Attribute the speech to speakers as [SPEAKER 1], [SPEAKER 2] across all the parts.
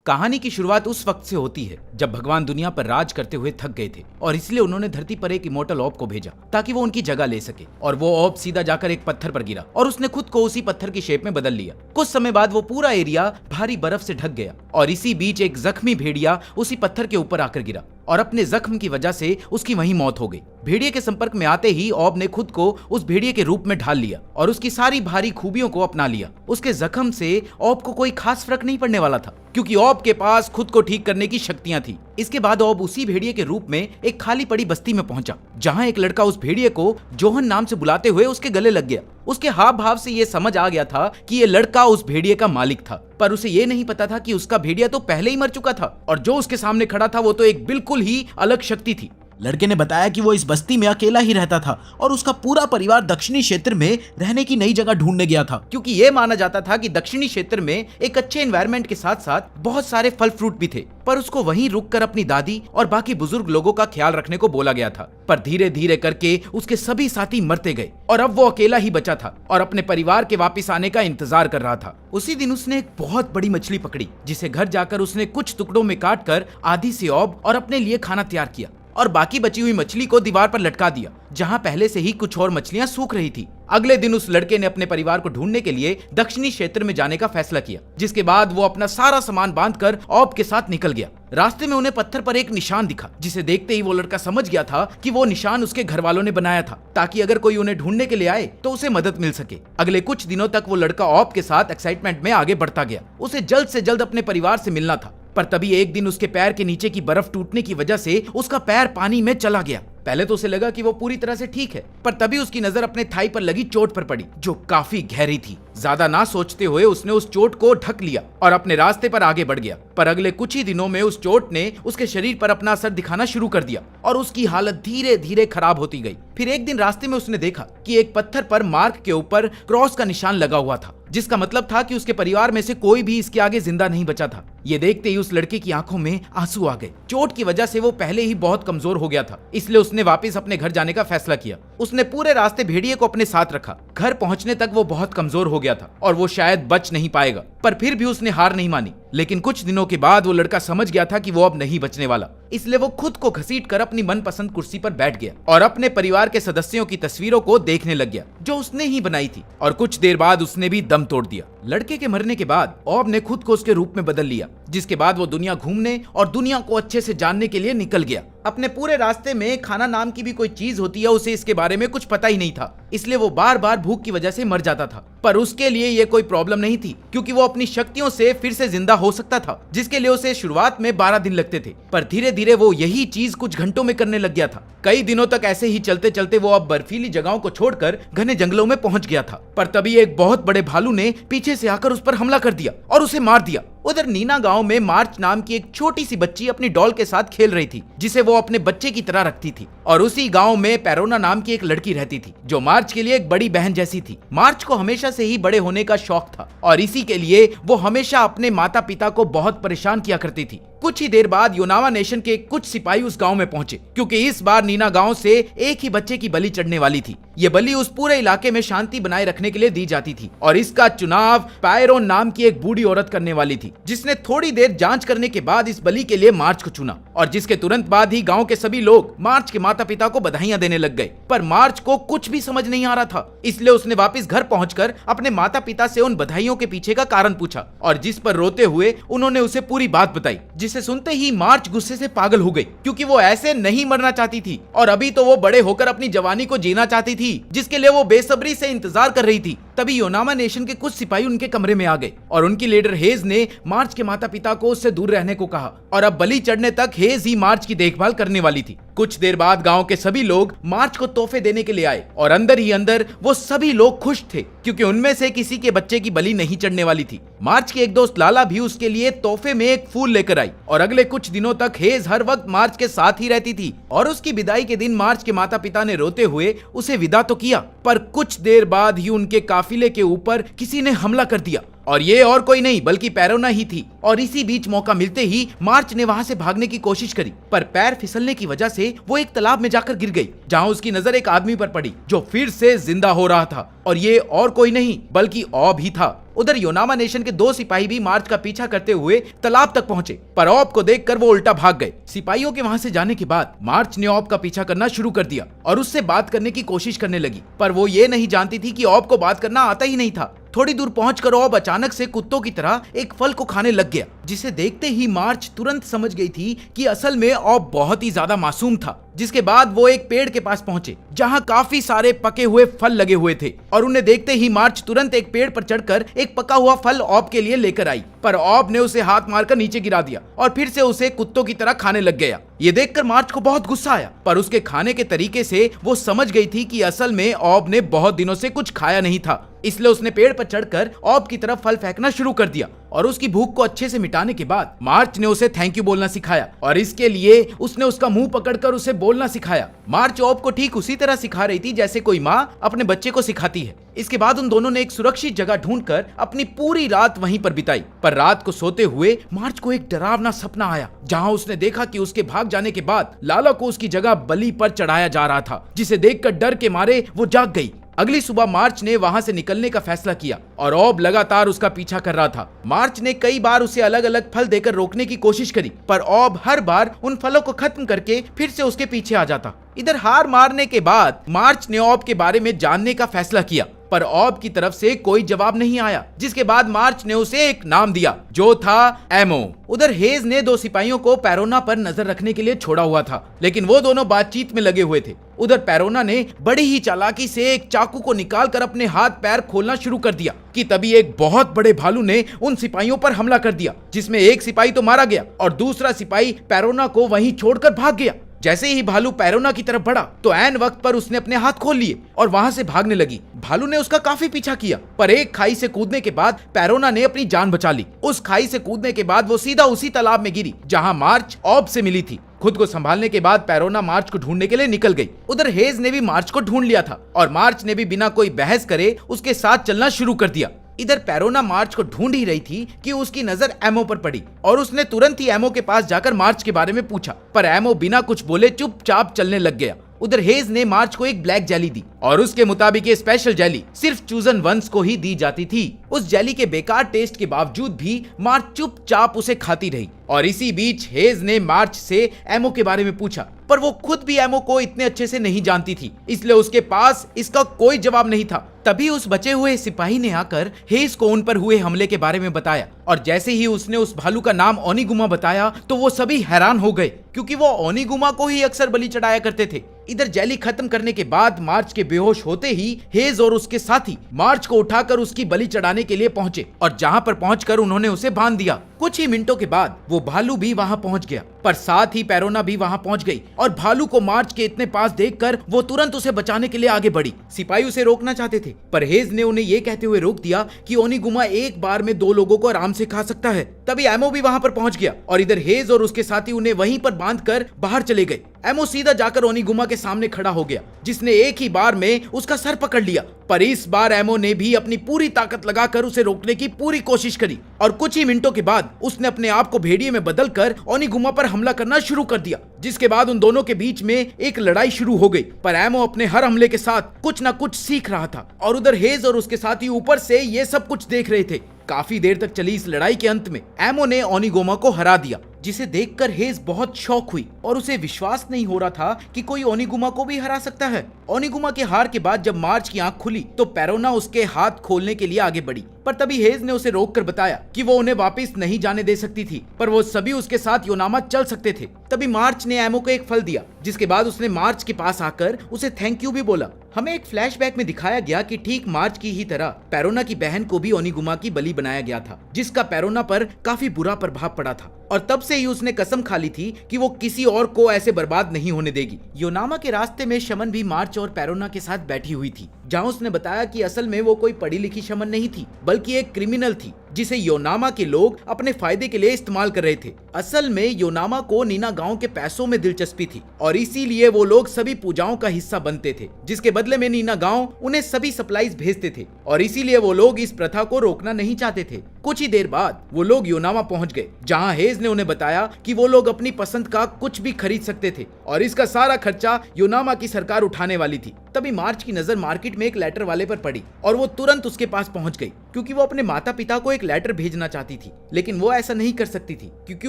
[SPEAKER 1] कहानी की शुरुआत उस वक्त से होती है जब भगवान दुनिया पर राज करते हुए थक गए थे और इसलिए उन्होंने धरती पर एक इमोर्टल ऑब को भेजा ताकि वो उनकी जगह ले सके। और वो ऑब सीधा जाकर एक पत्थर पर गिरा और उसने खुद को उसी पत्थर की शेप में बदल लिया। कुछ समय बाद वो पूरा एरिया भारी बर्फ से ढक गया और इसी बीच एक जख्मी भेड़िया उसी पत्थर के ऊपर आकर गिरा और अपने जख्म की वजह से उसकी वहीं मौत हो गई। भेड़िए के संपर्क में आते ही ऑब ने खुद को उस भेड़िए के रूप में ढाल लिया और उसकी सारी भारी खूबियों को अपना लिया। उसके जख्म से ऑब को कोई खास फर्क नहीं पड़ने वाला था क्योंकि ऑब के पास खुद को ठीक करने की शक्तियां थी। इसके बाद ऑब उसी भेड़िए के रूप में एक खाली पड़ी बस्ती में पहुंचा जहां एक लड़का उस भेड़िए को जोहन नाम से बुलाते हुए उसके गले लग गया। उसके हाव भाव से ये समझ आ गया था कि ये लड़का उस भेड़िए का मालिक था, पर उसे ये नहीं पता था कि उसका भेड़िया तो पहले ही मर चुका था और जो उसके सामने खड़ा था वो तो एक बिल्कुल ही अलग शक्ति थी।
[SPEAKER 2] लड़के ने बताया कि वो इस बस्ती में अकेला ही रहता था और उसका पूरा परिवार दक्षिणी क्षेत्र में रहने की नई जगह ढूंढने गया था
[SPEAKER 1] क्योंकि ये माना जाता था कि दक्षिणी क्षेत्र में एक अच्छे एनवायरनमेंट के साथ साथ बहुत सारे फल फ्रूट भी थे। पर उसको वहीं रुककर अपनी दादी और बाकी बुजुर्ग लोगों का ख्याल रखने को बोला गया था। पर धीरे धीरे करके उसके सभी साथी मरते गए और अब वो अकेला ही बचा था और अपने परिवार के वापस आने का इंतजार कर रहा था। उसी दिन उसने एक बहुत बड़ी मछली पकड़ी जिसे घर जाकर उसने कुछ टुकड़ों में काट कर आधी से ऑब और अपने लिए खाना तैयार किया और बाकी बची हुई मछली को दीवार पर लटका दिया जहां पहले से ही कुछ और मछलियां सूख रही थी। अगले दिन उस लड़के ने अपने परिवार को ढूंढने के लिए दक्षिणी क्षेत्र में जाने का फैसला किया, जिसके बाद वो अपना सारा सामान बांधकर ऑब के साथ निकल गया। रास्ते में उन्हें पत्थर पर एक निशान दिखा जिसे देखते ही वो लड़का समझ गया था कि वो निशान उसके घर वालों ने बनाया था ताकि अगर कोई उन्हें ढूंढने के लिए आए तो उसे मदद मिल सके। अगले कुछ दिनों तक वो लड़का ऑब के साथ एक्साइटमेंट में आगे बढ़ता गया। उसे जल्द से जल्द अपने परिवार से मिलना था। पर तभी एक दिन उसके पैर के नीचे की बर्फ टूटने की वजह से उसका पैर पानी में चला गया। पहले तो उसे लगा कि वो पूरी तरह से ठीक है, पर तभी उसकी नजर अपने थाई पर लगी चोट पर पड़ी जो काफी गहरी थी। ज्यादा ना सोचते हुए उसने उस चोट को ढक लिया और अपने रास्ते पर आगे बढ़ गया। पर अगले कुछ ही दिनों में उस चोट ने उसके शरीर पर अपना असर दिखाना शुरू कर दिया और उसकी हालत धीरे धीरे खराब होती गई। फिर एक दिन रास्ते में उसने देखा कि एक पत्थर पर मार्क के ऊपर क्रॉस का निशान लगा हुआ था, जिसका मतलब था कि उसके परिवार में से कोई भी इसके आगे जिंदा नहीं बचा था। ये देखते ही उस लड़के की आंखों में आंसू आ गए। चोट की वजह से वो पहले ही बहुत कमजोर हो गया था, इसलिए उसने वापस अपने घर जाने का फैसला किया। उसने पूरे रास्ते भेड़िए को अपने साथ रखा। घर पहुंचने तक वो बहुत कमजोर हो गया था और वो शायद बच नहीं पाएगा, पर फिर भी उसने हार नहीं मानी। लेकिन कुछ दिनों के बाद वो लड़का समझ गया था कि वो अब नहीं बचने वाला, इसलिए वो खुद को घसीट कर अपनी मनपसंद कुर्सी पर बैठ गया और अपने परिवार के सदस्यों की तस्वीरों को देखने लग गया जो उसने ही बनाई थी। और कुछ देर बाद उसने भी दम तोड़ दिया। लड़के के मरने के बाद ऑब ने खुद को उसके रूप में बदल लिया, जिसके बाद वो दुनिया घूमने और दुनिया को अच्छे से जानने के लिए निकल गया। अपने पूरे रास्ते में खाना नाम की भी कोई चीज होती है उसे इसके बारे में कुछ पता ही नहीं था, इसलिए वो बार बार भूख की वजह से मर जाता था। पर उसके लिए ये कोई प्रॉब्लम नहीं थी क्योंकि वो अपनी शक्तियों से फिर से जिंदा हो सकता था, जिसके लिए उसे शुरुआत में 12 दिन लगते थे। पर धीरे धीरे वो यही चीज कुछ घंटों में करने लग गया था। कई दिनों तक ऐसे ही चलते चलते वो अब बर्फीली जगहों को छोड़कर घने जंगलों में पहुंच गया था। पर तभी एक बहुत बड़े भालू ने पीछे से आकर उस पर हमला कर दिया और उसे मार दिया। उधर नीना गांव में मार्च नाम की एक छोटी सी बच्ची अपनी डॉल के साथ खेल रही थी, जिसे वो अपने बच्चे की तरह रखती थी। और उसी गांव में पेरोना नाम की एक लड़की रहती थी जो मार्च के लिए एक बड़ी बहन जैसी थी। मार्च को हमेशा से ही बड़े होने का शौक था और इसी के लिए वो हमेशा अपने माता पिता को बहुत परेशान किया करती थी। कुछ ही देर बाद योनावा नेशन के कुछ सिपाही उस गांव में पहुंचे क्योंकि इस बार नीना गांव से एक ही बच्चे की बलि चढ़ने वाली थी। ये बलि उस पूरे इलाके में शांति बनाए रखने के लिए दी जाती थी और इसका चुनाव पायरोन नाम की एक बूढ़ी औरत करने वाली थी, जिसने थोड़ी देर जांच करने के बाद इस बलि के लिए मार्च को चुना। और जिसके तुरंत बाद ही गांव के सभी लोग मार्च के माता पिता को बधाइयां देने लग गए। पर मार्च को कुछ भी समझ नहीं आ रहा था, इसलिए उसने वापस घर पहुंचकर अपने माता पिता से उन बधाइयों के पीछे का कारण पूछा और जिस पर रोते हुए उन्होंने उसे पूरी बात बताई, जिसे सुनते ही मार्च गुस्से से पागल हो गई क्योंकि वो ऐसे नहीं मरना चाहती थी और अभी तो वो बड़े होकर अपनी जवानी को जीना चाहती थी, जिसके लिए वो बेसब्री से इंतजार कर रही थी। तभी योनामा नेशन के कुछ सिपाही उनके कमरे में आ गए और उनकी लीडर हेज ने मार्च के माता पिता को उससे दूर रहने को कहा और अब बलि चढ़ने तक हेज ही मार्च की देखभाल करने वाली थी। कुछ देर बाद गांव के सभी लोग मार्च को तोहफे देने के लिए आए और अंदर ही अंदर वो सभी लोग खुश थे क्योंकि उनमें से किसी के बच्चे की बलि नहीं चढ़ने वाली थी। मार्च की एक दोस्त लाला भी उसके लिए तोहफे में एक फूल लेकर आई और अगले कुछ दिनों तक हेज हर वक्त मार्च के साथ ही रहती थी। और उसकी विदाई के दिन मार्च के माता पिता ने रोते हुए उसे विदा तो किया, पर कुछ देर बाद ही उनके काफिले के ऊपर किसी ने हमला कर दिया और ये और कोई नहीं बल्कि पैरोना ही थी। और इसी बीच मौका मिलते ही मार्च ने वहां से भागने की कोशिश करी, पर पैर फिसलने की वजह से वो एक तालाब में जाकर गिर गई, जहां उसकी नजर एक आदमी पर पड़ी जो फिर से जिंदा हो रहा था, और ये और कोई नहीं बल्कि ऑब ही था। उधर योनामा नेशन के 2 सिपाही भी मार्च का पीछा करते हुए तालाब तक पहुंचे, पर ऑब को देखकर वो उल्टा भाग गए। सिपाहियों के वहां से जाने के बाद मार्च ने ऑब का पीछा करना शुरू कर दिया और उससे बात करने की कोशिश करने लगी, पर वो ये नहीं जानती थी कि ऑब को बात करना आता ही नहीं था। थोड़ी दूर पहुंचकर ऑब अचानक से कुत्तों की तरह एक फल को खाने लग गया, जिसे देखते ही मार्च तुरंत समझ गई थी कि असल में ऑब बहुत ही ज्यादा मासूम था। जिसके बाद वो एक पेड़ के पास पहुंचे जहां काफी सारे पके हुए फल लगे हुए थे, और उन्हें देखते ही मार्च तुरंत एक पेड़ पर चढ़कर एक पका हुआ फल ऑब के लिए लेकर आई, पर ऑब ने उसे हाथ मारकर नीचे गिरा दिया और फिर से उसे कुत्तों की तरह खाने लग गया। ये देखकर मार्च को बहुत गुस्सा आया, पर उसके खाने के तरीके से वो समझ गई थी कि असल में ऑब ने बहुत दिनों से कुछ खाया नहीं था, इसलिए उसने पेड़ पर चढ़कर ऑब की तरफ फल फेंकना शुरू कर दिया। और उसकी भूख को अच्छे से मिटाने के बाद मार्च ने उसे थैंक यू बोलना सिखाया, और इसके लिए उसने उसका मुंह पकड़कर उसे बोलना सिखाया। मार्च ऑब को ठीक उसी तरह सिखा रही थी जैसे कोई माँ अपने बच्चे को सिखाती है। इसके बाद उन दोनों ने एक सुरक्षित जगह ढूंढकर अपनी पूरी रात वहीं पर बिताई। पर रात को सोते हुए मार्च को एक डरावना सपना आया, जहां उसने देखा कि उसके भाग जाने के बाद लाला को उसकी जगह बलि पर चढ़ाया जा रहा था, जिसे देखकर डर के मारे वो जाग गई। अगली सुबह मार्च ने वहां से निकलने का फैसला किया और ऑब लगातार उसका पीछा कर रहा था। मार्च ने कई बार उसे अलग अलग फल देकर रोकने की कोशिश करी, पर ऑब हर बार उन फलों को खत्म करके फिर से उसके पीछे आ जाता। इधर हार मारने के बाद मार्च ने ऑब के बारे में जानने का फैसला किया, पर ऑब की तरफ से कोई जवाब नहीं आया, जिसके बाद मार्च ने उसे एक नाम दिया जो था एमो। उधर हेज ने 2 सिपाहियों को पैरोना पर नजर रखने के लिए छोड़ा हुआ था, लेकिन वो दोनों बातचीत में लगे हुए थे। उधर पैरोना ने बड़ी ही चालाकी से एक चाकू को निकालकर अपने हाथ पैर खोलना शुरू कर दिया कि तभी एक बहुत बड़े भालू ने उन सिपाहियों पर हमला कर दिया, जिसमें एक सिपाही तो मारा गया और दूसरा सिपाही पैरोना को वहीं छोड़कर भाग गया। जैसे ही भालू पैरोना की तरफ बढ़ा तो ऐन वक्त पर उसने अपने हाथ खोल लिए और वहां से भागने लगी। भालू ने उसका काफी पीछा किया, पर एक खाई से कूदने के बाद पैरोना ने अपनी जान बचा ली। उस खाई से कूदने के बाद वो सीधा उसी तालाब में गिरी जहां मार्च ऑब से मिली थी। खुद को संभालने के बाद पैरोना मार्च को ढूंढने के लिए निकल गई। उधर हेज ने भी मार्च को ढूंढ लिया था और मार्च ने भी बिना कोई बहस करे उसके साथ चलना शुरू कर दिया। इधर पैरोना मार्च को ढूंढ ही रही थी कि उसकी नजर एमो पर पड़ी और उसने तुरंत ही एमो के पास जाकर मार्च के बारे में पूछा, पर एमो बिना कुछ बोले चुपचाप चलने लग गया। उधर हेज ने मार्च को एक ब्लैक जेली दी और उसके मुताबिक ये स्पेशल जेली सिर्फ चूजन वंस को ही दी जाती थी। उस जेली के बेकार टेस्ट के बावजूद भी मार्च चुपचाप उसे खाती रही। और इसी बीच हेज ने मार्च से एमो के बारे में पूछा, पर वो खुद भी एमो को इतने अच्छे से नहीं जानती थी, इसलिए उसके पास इसका कोई जवाब नहीं था। तभी उस बचे हुए सिपाही ने आकर हेज को उन पर हुए हमले के बारे में बताया, और जैसे ही उसने उस भालू का नाम ओनिगुमा बताया तो वो सभी हैरान हो गए, क्योंकि वो ओनिगुमा को ही अक्सर बलि चढ़ाया करते थे। इधर जेली खत्म करने के बाद मार्च के बेहोश होते ही हेज और उसके साथी मार्च को उठाकर उसकी बलि चढ़ाने के लिए पहुंचे, और जहां पर पहुंचकर उन्होंने उसे बांध दिया। कुछ ही मिनटों के बाद वो भालू भी वहां पहुंच गया, पर साथ ही पैरोना भी वहां पहुंच गई, और भालू को मार्च के इतने पास देखकर वो तुरंत उसे बचाने के लिए आगे बढ़ी। सिपाही उसे रोकना चाहते थे, पर हेज ने उन्हें ये कहते हुए रोक दिया कि ओनिगुमा एक बार में 2 लोगों को आराम से खा सकता है। तभी एमो भी वहां पर पहुंच गया, और इधर हेज और उसके साथी उन्हें वहीं पर बांधकर बाहर चले गए। एमो सीधा जाकर ओनिगुमा के सामने खड़ा हो गया, जिसने एक ही बार में उसका सर पकड़ लिया, पर इस बार एमो ने भी अपनी पूरी ताकत लगाकर उसे रोकने की पूरी कोशिश करी, और कुछ ही मिनटों के बाद उसने अपने आप को भेड़िए में बदलकर ओनिगुमा पर हमला करना शुरू कर दिया, जिसके बाद उन दोनों के बीच में एक लड़ाई शुरू हो गई। पर एमो अपने हर हमले के साथ कुछ न कुछ सीख रहा था, और उधर हेज और उसके साथी ऊपर से ये सब कुछ देख रहे थे। काफी देर तक चली इस लड़ाई के अंत में एमो ने ओनिगुमा को हरा दिया, जिसे देखकर हेज बहुत शॉक हुई और उसे विश्वास नहीं हो रहा था कि कोई ओनिगुमा को भी हरा सकता है। ओनिगुमा के हार के बाद जब मार्च की आंख खुली तो पैरोना उसके हाथ खोलने के लिए आगे बढ़ी, पर तभी हेज ने उसे रोककर बताया कि वो उन्हें वापस नहीं जाने दे सकती थी, पर वो सभी उसके साथ योनामा चल सकते थे। तभी मार्च ने एमो को एक फल दिया, जिसके बाद उसने मार्च के पास आकर उसे थैंक यू भी बोला। हमें एक फ्लैशबैक में दिखाया गया कि ठीक मार्च की ही तरह पैरोना की बहन को भी ओनिगुमा की बलि बनाया गया था, जिसका पैरोना पर काफी बुरा प्रभाव पड़ा था, और तब से ही उसने कसम खा ली थी कि वो किसी और को ऐसे बर्बाद नहीं होने देगी। योनामा के रास्ते में शमन भी मार्च और पैरोना के साथ बैठी हुई थी, जहां उसने बताया कि असल में वो कोई पढ़ी लिखी शमन नहीं थी, बल्कि एक क्रिमिनल थी, जिसे योनामा के लोग अपने फायदे के लिए इस्तेमाल कर रहे थे। असल में योनामा को नीना गांव के पैसों में दिलचस्पी थी, और इसीलिए वो लोग सभी पूजाओं का हिस्सा बनते थे, जिसके बदले में नीना गांव उन्हें सभी सप्लाईज भेजते थे। और इसीलिए वो लोग इस प्रथा को रोकना नहीं चाहते थे। कुछ ही देर बाद वो लोग योनामा पहुंच गए, जहां हेज ने उन्हें बताया कि वो लोग अपनी पसंद का कुछ भी खरीद सकते थे और इसका सारा खर्चा योनामा की सरकार उठाने वाली थी। तभी मार्च की नजर मार्केट में एक लेटर वाले पर पड़ी और वो तुरंत उसके पास पहुंच गई, क्योंकि वो अपने माता पिता को एक लेटर भेजना चाहती थी। लेकिन वो ऐसा नहीं कर सकती थी क्योंकि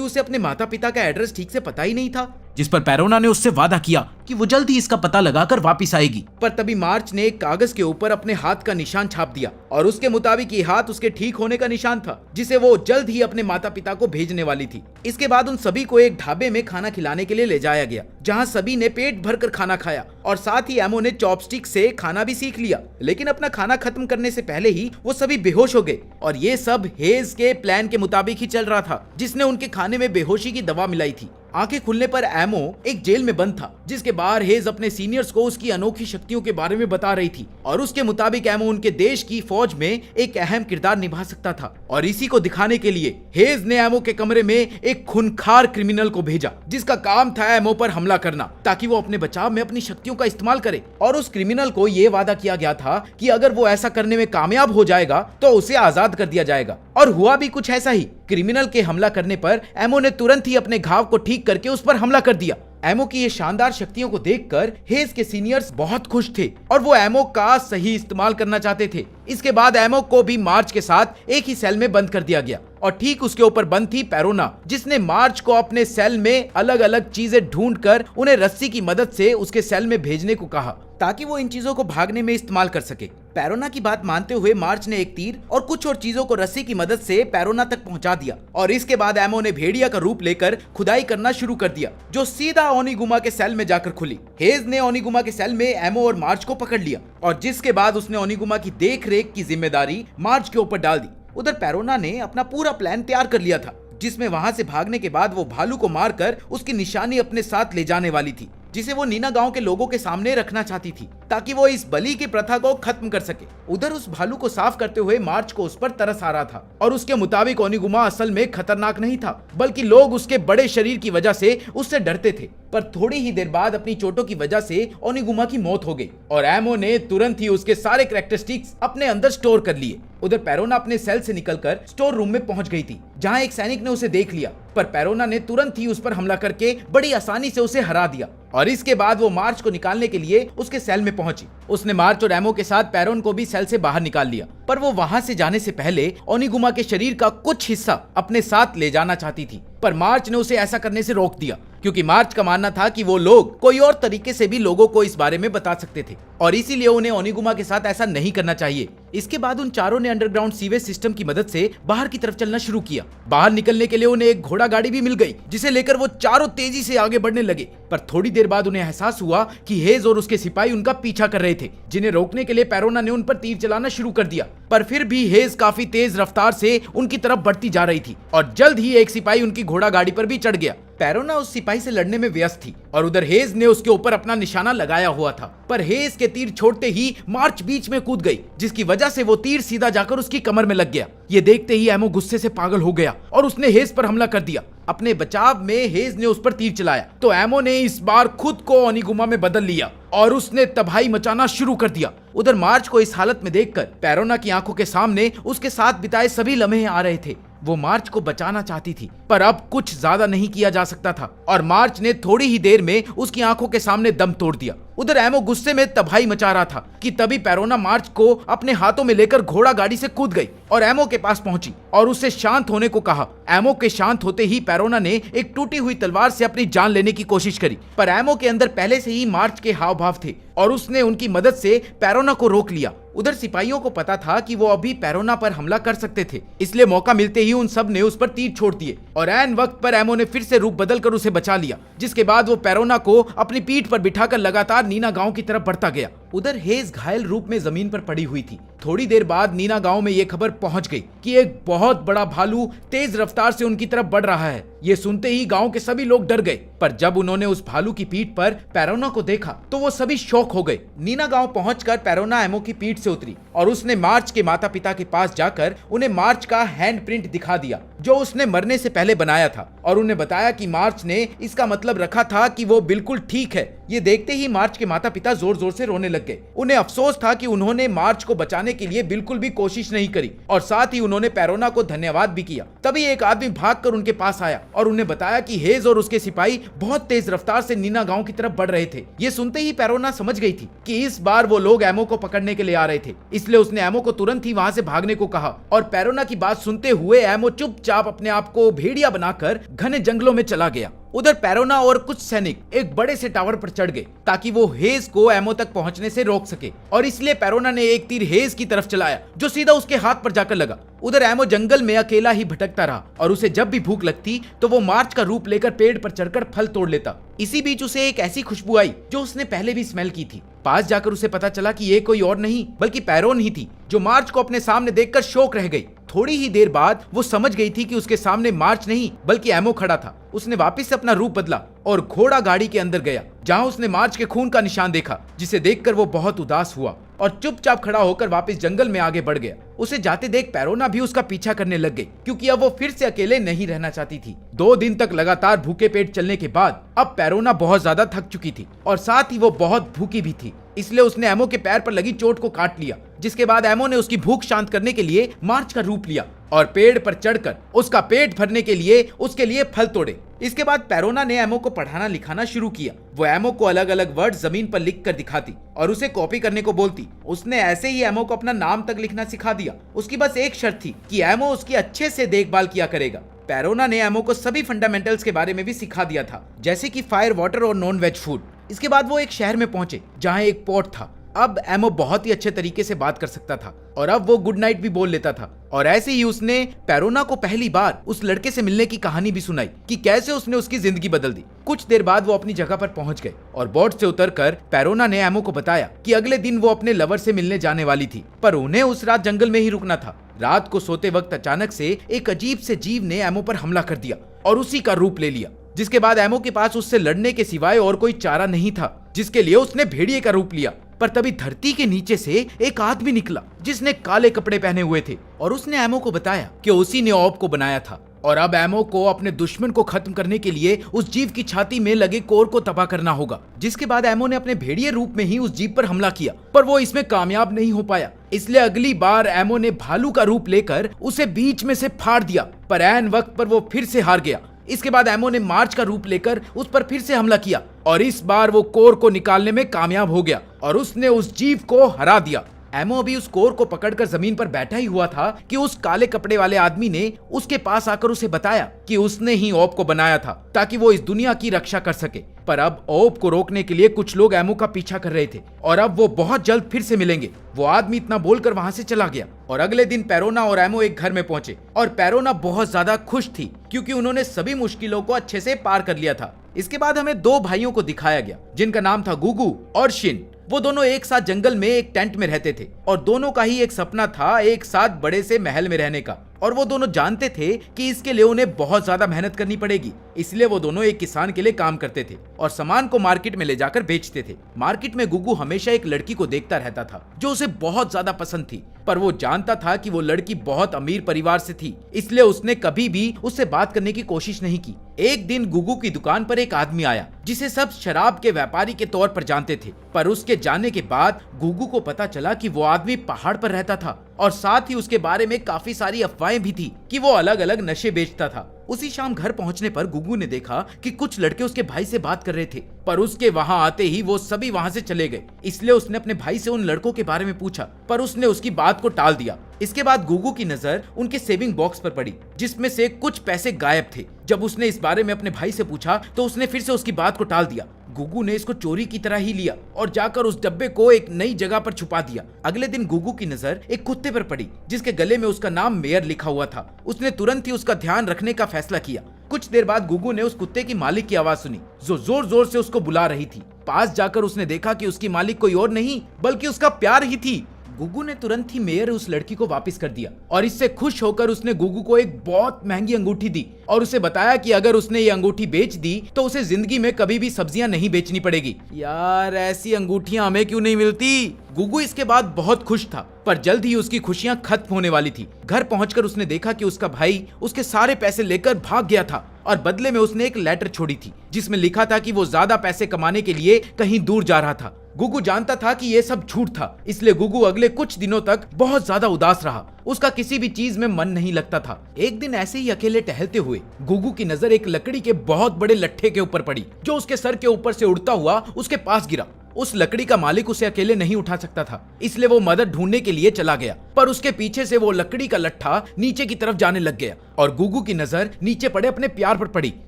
[SPEAKER 1] उसे अपने माता पिता का एड्रेस ठीक से पता ही नहीं था,
[SPEAKER 2] जिस पर पेरोना ने उससे वादा किया कि वो जल्द ही इसका पता लगाकर वापस आएगी।
[SPEAKER 1] पर तभी मार्च ने एक कागज के ऊपर अपने हाथ का निशान छाप दिया और उसके मुताबिक ये हाथ उसके ठीक होने का निशान था, जिसे वो जल्द ही अपने माता पिता को भेजने वाली थी। इसके बाद उन सभी को एक ढाबे में खाना खिलाने के लिए ले जाया गया, जहां सभी ने पेट भरकर खाना खाया और साथ ही एमो ने चॉपस्टिक से खाना भी सीख लिया। लेकिन अपना खाना खत्म करने से पहले ही वो सभी बेहोश हो गए और ये सब हेज के प्लान के मुताबिक ही चल रहा था, जिसने उनके खाने में बेहोशी की दवा मिलाई थी। आंखें खुलने पर एमो एक जेल में बंद था, जिसके बाहर हेज अपने सीनियर्स को उसकी अनोखी शक्तियों के बारे में बता रही थी और उसके मुताबिक एमो उनके देश की फौज में एक अहम किरदार निभा सकता था। और इसी को दिखाने के लिए हेज ने एमो के कमरे में एक खूंखार क्रिमिनल को भेजा, जिसका काम था एमो पर हमला करना, ताकि वो अपने बचाव में अपनी शक्तियों का इस्तेमाल करे। और उस क्रिमिनल को ये वादा किया गया था कि अगर वो ऐसा करने में कामयाब हो जाएगा तो उसे आजाद कर दिया जाएगा। और हुआ भी कुछ ऐसा ही। क्रिमिनल के हमला करने पर एमो ने तुरंत ही अपने घाव को ठीक करके उस पर हमला कर दिया। एमो की ये शानदार शक्तियों को देखकर हेज के सीनियर्स बहुत खुश थे और वो एमो का सही इस्तेमाल करना चाहते थे। इसके बाद एमो को भी मार्च के साथ एक ही सेल में बंद कर दिया गया और ठीक उसके ऊपर बंद थी पेरोना, जिसने मार्च को अपने सेल में अलग अलग चीजें ढूंढकर उन्हें रस्सी की मदद से उसके सेल में भेजने को कहा, ताकि वो इन चीजों को भागने में इस्तेमाल कर सके। पेरोना की बात मानते हुए मार्च ने एक तीर और कुछ और चीजों को रस्सी की मदद से पेरोना तक पहुंचा दिया और इसके बाद एमो ने भेड़िया का रूप लेकर खुदाई करना शुरू कर दिया, जो सीधा ओनिगुमा के सेल में जाकर खुली। हेज ने ओनिगुमा के सेल में एमो और मार्च को पकड़ लिया और जिसके बाद उसने ओनिगुमा की देखरेख की जिम्मेदारी मार्च के ऊपर डाल दी। उधर पेरोना ने अपना पूरा प्लान तैयार कर लिया था, जिसमें वहां से भागने के बाद वो भालू को मारकर उसकी निशानी अपने साथ ले जाने वाली थी, जिसे वो नीना गांव के लोगों के सामने रखना चाहती थी, ताकि वो इस बलि की प्रथा को खत्म कर सके। उधर उस भालू को साफ करते हुए मार्च को उस पर तरस आ रहा था और उसके मुताबिक ओनिगुमा असल में खतरनाक नहीं था, बल्कि लोग उसके बड़े शरीर की वजह से उससे डरते थे। पर थोड़ी ही देर बाद अपनी चोटों की वजह से ओनिगुमा की मौत हो गई और एमो ने तुरंत ही उसके सारे कैरेक्टरिस्टिक्स अपने अंदर स्टोर कर लिए। उधर पेरोना अपने सेल से निकलकर स्टोर रूम में पहुंच गई थी, जहां एक सैनिक ने उसे देख लिया, पर पेरोना ने तुरंत ही उस पर हमला करके बड़ी आसानी से उसे हरा दिया और इसके बाद वो मार्च को निकालने के लिए उसके सेल में पहुंची। उसने मार्च और एमो के साथ पेरोन को भी सेल से बाहर निकाल लिया, पर वो वहां से जाने से पहले ओनिगुमा के शरीर का कुछ हिस्सा अपने साथ ले जाना चाहती थी, पर मार्च ने उसे ऐसा करने से रोक दिया, क्योंकि मार्च का मानना था कि वो लोग कोई और तरीके से भी लोगों को इस बारे में बता सकते थे और इसीलिए उन्हें ओनिगुमा के साथ ऐसा नहीं करना चाहिए। इसके बाद उन चारों ने अंडरग्राउंड सीवेज सिस्टम की मदद से बाहर की तरफ चलना शुरू किया। बाहर निकलने के लिए उन्हें एक घोड़ा गाड़ी भी मिल गई, जिसे लेकर वो चारों तेजी से आगे बढ़ने लगे। पर थोड़ी देर बाद उन्हें एहसास हुआ कि हेज और उसके सिपाही उनका पीछा कर रहे थे, जिन्हें रोकने के लिए पेरोना ने उन पर तीर चलाना शुरू कर दिया। पर फिर भी हेज काफी तेज रफ्तार से उनकी तरफ बढ़ती जा रही थी और जल्द ही एक सिपाही उनकी घोड़ा गाड़ी पर भी चढ़ गया। पेरोना उस सिपाही से लड़ने में व्यस्त थी और उधर हेज ने उसके ऊपर अपना निशाना लगाया हुआ था, पर हेज के तीर छोड़ते ही मार्च बीच में कूद गई, जिसकी वजह से वो तीर सीधा जाकर उसकी कमर में लग गया। ये देखते ही एमो गुस्से से पागल हो गया और उसने हेज पर हमला कर दिया। अपने बचाव में हेज ने उस पर तीर चलाया तो एमो ने इस बार खुद को ओनिगुमा में बदल लिया और उसने तबाही मचाना शुरू कर दिया। उधर मार्च को इस हालत में देखकर पेरोना की आंखों के सामने उसके साथ बिताए सभी लम्हे आ रहे थे। वो मार्च को बचाना चाहती थी, पर अब कुछ ज्यादा नहीं किया जा सकता था और मार्च ने थोड़ी ही देर में उसकी आंखों के सामने दम तोड़ दिया। उधर एमो गुस्से में तबाही मचा रहा था कि तभी पेरोना मार्च को अपने हाथों में लेकर घोड़ा गाड़ी से कूद गई और एमो के पास पहुंची और उससे शांत होने को कहा। एमो के शांत होते ही पेरोना ने एक टूटी हुई तलवार से अपनी जान लेने की कोशिश करी, पर एमो के अंदर पहले से ही मार्च के हाव भाव थे और उसने उनकी मदद से पेरोना को रोक लिया। उधर सिपाहियों को पता था कि वो अभी पेरोना पर हमला कर सकते थे, इसलिए मौका मिलते ही उन सब ने उस पर तीर छोड़ दिए और ऐन वक्त पर एमो ने फिर से रूप बदलकर उसे बचा लिया, जिसके बाद वो पेरोना को अपनी पीठ पर बिठाकर लगातार नीना गांव की तरफ बढ़ता गया। उधर हेज घायल रूप में जमीन पर पड़ी हुई थी। थोड़ी देर बाद नीना गांव में ये खबर पहुंच गई कि एक बहुत बड़ा भालू तेज रफ्तार से उनकी तरफ बढ़ रहा है। ये सुनते ही गांव के सभी लोग डर गए, पर जब उन्होंने उस भालू की पीठ पर पेरोना को देखा तो वो सभी शॉक हो गए। नीना गांव पहुंचकर पेरोना एमो की पीठ से उतरी और उसने मार्च के माता पिता के पास जाकर उन्हें मार्च का हैंड प्रिंट दिखा दिया जो उसने मरने से पहले बनाया था, और उन्हें बताया कि मार्च ने इसका मतलब रखा था कि वो बिल्कुल ठीक है। ये देखते ही मार्च के माता पिता जोर जोर से रोने लग गए। उन्हें अफसोस था कि उन्होंने मार्च को बचाने के लिए बिल्कुल भी कोशिश नहीं करी, और साथ ही उन्होंने पेरोना को धन्यवाद भी किया। तभी एक आदमी भागकर उनके पास आया और उन्हें बताया कि हेज और उसके सिपाही बहुत तेज रफ्तार से नीना गांव की तरफ बढ़ रहे थे। ये सुनते ही पेरोना समझ गई थी कि इस बार वो लोग एमो को पकड़ने के लिए आ रहे थे, इसलिए उसने एमो को तुरंत ही वहां से भागने को कहा। और पेरोना की बात सुनते हुए एमो चुपचाप अपने आप को भेड़िया बनाकर घने जंगलों में चला गया। उधर पेरोना और कुछ सैनिक एक बड़े से टावर पर चढ़ गए ताकि वो हेज को एमो तक पहुंचने से रोक सके, और इसलिए पेरोना ने एक तीर हेज की तरफ चलाया जो सीधा उसके हाथ पर जाकर लगा। उधर एमो जंगल में अकेला ही भटकता रहा, और उसे जब भी भूख लगती तो वो मार्च का रूप लेकर पेड़ पर चढ़कर फल तोड़ लेता। इसी बीच उसे एक ऐसी खुशबू आई जो उसने पहले भी स्मेल की थी। पास जाकर उसे पता चला कि ये कोई और नहीं बल्कि पेरोन ही थी, जो मार्च को अपने सामने देखकर शौक रह गई। थोड़ी ही देर बाद वो समझ गई थी कि उसके सामने मार्च नहीं बल्कि एमो खड़ा था। उसने वापस से अपना रूप बदला और घोड़ा गाड़ी के अंदर गया, जहां उसने मार्च के खून का निशान देखा, जिसे देखकर वो बहुत उदास हुआ और चुपचाप खड़ा होकर वापस जंगल में आगे बढ़ गया। उसे जाते देख पेरोना भी उसका पीछा करने लग गई, क्योंकि अब वो फिर से अकेले नहीं रहना चाहती थी। 2 दिन तक लगातार भूखे पेट चलने के बाद अब पेरोना बहुत ज्यादा थक चुकी थी और साथ ही वो बहुत भूखी भी थी, इसलिए उसने एमो के पैर पर लगी चोट को काट लिया। जिसके बाद एमो ने उसकी भूख शांत करने के लिए मार्च का रूप लिया और पेड़ पर चढ़कर उसका पेट भरने के लिए उसके लिए फल तोड़े। इसके बाद पेरोना ने एमो को पढ़ाना लिखाना शुरू किया। वो एमो को अलग अलग वर्ड जमीन पर लिख कर दिखाती और उसे कॉपी करने को बोलती। उसने ऐसे ही एमो को अपना नाम तक लिखना सिखा दिया। उसकी बस एक शर्त थी कि एमो उसकी अच्छे से देखभाल किया करेगा। पेरोना ने एमो को सभी फंडामेंटल्स के बारे में भी सिखा दिया था, जैसे कि फायर, वाटर और नॉन वेज फूड। इसके बाद वो एक शहर में पहुंचे जहां एक पोर्ट था। अब एमो बहुत ही अच्छे तरीके से बात कर सकता था और अब वो गुड नाइट भी बोल लेता था। और ऐसे ही उसने पेरोना को पहली बार उस लड़के से मिलने की कहानी भी सुनाई कि कैसे उसने उसकी जिंदगी बदल दी। कुछ देर बाद वो अपनी जगह पर पहुंच गए और बोट से उतरकर पेरोना ने एमो को बताया कि अगले दिन वो अपने लवर से मिलने जाने वाली थी, पर उन्हें उस रात जंगल में ही रुकना था। रात को सोते वक्त अचानक से एक अजीब से जीव ने एमो पर हमला कर दिया और उसी का रूप ले लिया, जिसके बाद एमो के पास उससे लड़ने के सिवाय और कोई चारा नहीं था, जिसके लिए उसने भेड़िए का रूप लिया। पर तभी धरती के नीचे से एक आदमी निकला जिसने काले कपड़े पहने हुए थे और उसने एमो को बताया कि उसी ने ऑब को बनाया था और अब एमो को अपने दुश्मन को खत्म करने के लिए उस जीव की छाती में लगे कोर को तबाह करना होगा। जिसके बाद एमो ने अपने भेड़िए रूप में ही उस जीव पर हमला किया, पर वो इसमें कामयाब नहीं हो पाया। इसलिए अगली बार एमो ने भालू का रूप लेकर उसे बीच में से फाड़ दिया, पर ऐन वक्त पर वो फिर से हार गया। इसके बाद एमो ने मार्च का रूप लेकर उस पर फिर से हमला किया और इस बार वो कोर को निकालने में कामयाब हो गया और उसने उस जीव को हरा दिया। एमो अभी उस कोर को पकड़कर जमीन पर बैठा ही हुआ था कि उस काले कपड़े वाले आदमी ने उसके पास आकर उसे बताया कि उसने ही ओब को बनाया था ताकि वो इस दुनिया की रक्षा कर सके। पर अब ओब को रोकने के लिए कुछ लोग एमो का पीछा कर रहे थे और अब वो बहुत जल्द फिर से मिलेंगे। वो आदमी इतना बोलकर वहां से चला गया और अगले दिन पेरोना और एमो एक घर में पहुंचे और पेरोना बहुत ज्यादा खुश थी क्योंकि उन्होंने सभी मुश्किलों को अच्छे से पार कर लिया था। इसके बाद हमें 2 भाइयों को दिखाया गया जिनका नाम था गुगू और शिन। वो दोनों एक साथ जंगल में एक टेंट में रहते थे और दोनों का ही एक सपना था एक साथ बड़े से महल में रहने का, और वो दोनों जानते थे कि इसके लिए उन्हें बहुत ज्यादा मेहनत करनी पड़ेगी। इसलिए वो दोनों एक किसान के लिए काम करते थे और सामान को मार्केट में ले जाकर बेचते थे। मार्केट में गुगू हमेशा एक लड़की को देखता रहता था जो उसे बहुत ज्यादा पसंद थी, पर वो जानता था कि वो लड़की बहुत अमीर परिवार से थी, इसलिए उसने कभी भी उससे बात करने की कोशिश नहीं की। एक दिन गुगू की दुकान पर एक आदमी आया जिसे सब शराब के व्यापारी के तौर पर जानते थे, पर उसके जाने के बाद गुगू को पता चला कि वो आदमी पहाड़ पर रहता था और साथ ही उसके बारे में काफी सारी अफवाहें भी थी कि वो अलग अलग नशे बेचता था। उसी शाम घर पहुंचने पर गुगू ने देखा कि कुछ लड़के उसके भाई से बात कर रहे थे, पर उसके वहां आते ही वो सभी वहां से चले गए। इसलिए उसने अपने भाई से उन लड़कों के बारे में पूछा, पर उसने उसकी बात को टाल दिया। इसके बाद गुगू की नजर उनके सेविंग बॉक्स पर पड़ी जिसमें से कुछ पैसे गायब थे। जब उसने इस बारे में अपने भाई से पूछा तो उसने फिर से उसकी बात को टाल दिया। गुगू ने इसको चोरी की तरह ही लिया और जाकर उस डब्बे को एक नई जगह पर छुपा दिया। अगले दिन गुगू की नजर एक कुत्ते पर पड़ी जिसके गले में उसका नाम मेयर लिखा हुआ था। उसने तुरंत ही उसका ध्यान रखने का फैसला किया। कुछ देर बाद गुगू ने उस कुत्ते की मालिक की आवाज सुनी जो जोर जोर से उसको बुला रही थी। पास जाकर उसने देखा कि उसकी मालिक कोई और नहीं बल्कि उसका प्यार ही थी। गुगू ने तुरंत ही मेयर उस लड़की को वापस कर दिया और इससे खुश होकर उसने गुगू को एक बहुत महंगी अंगूठी दी और उसे बताया कि अगर उसने ये अंगूठी बेच दी तो उसे जिंदगी में कभी भी सब्जियां नहीं बेचनी पड़ेगी। यार ऐसी अंगूठियां हमें क्यों नहीं मिलती। गुगू इसके बाद बहुत खुश था, पर जल्द ही उसकी खुशियां खत्म होने वाली थी। घर पहुंचकर उसने देखा कि उसका भाई उसके सारे पैसे लेकर भाग गया था और बदले में उसने एक लेटर छोड़ी थी जिसमें लिखा था कि वो ज्यादा पैसे कमाने के लिए कहीं दूर जा रहा था। गुगू जानता था कि ये सब झूठ था, इसलिए गुगू अगले कुछ दिनों तक बहुत ज्यादा उदास रहा। उसका किसी भी चीज में मन नहीं लगता था। एक दिन ऐसे ही अकेले टहलते हुए गुगू की नजर एक लकड़ी के बहुत बड़े लट्ठे के ऊपर पड़ी जो उसके सर के ऊपर से उड़ता हुआ उसके पास गिरा। उस लकड़ी का मालिक उसे अकेले नहीं उठा सकता था, इसलिए वो मदद ढूंढने के लिए चला गया, पर उसके पीछे से वो लकड़ी का लट्ठा नीचे की तरफ जाने लग गया और गुगू की नजर नीचे पड़े अपने प्यार पर पड़ी,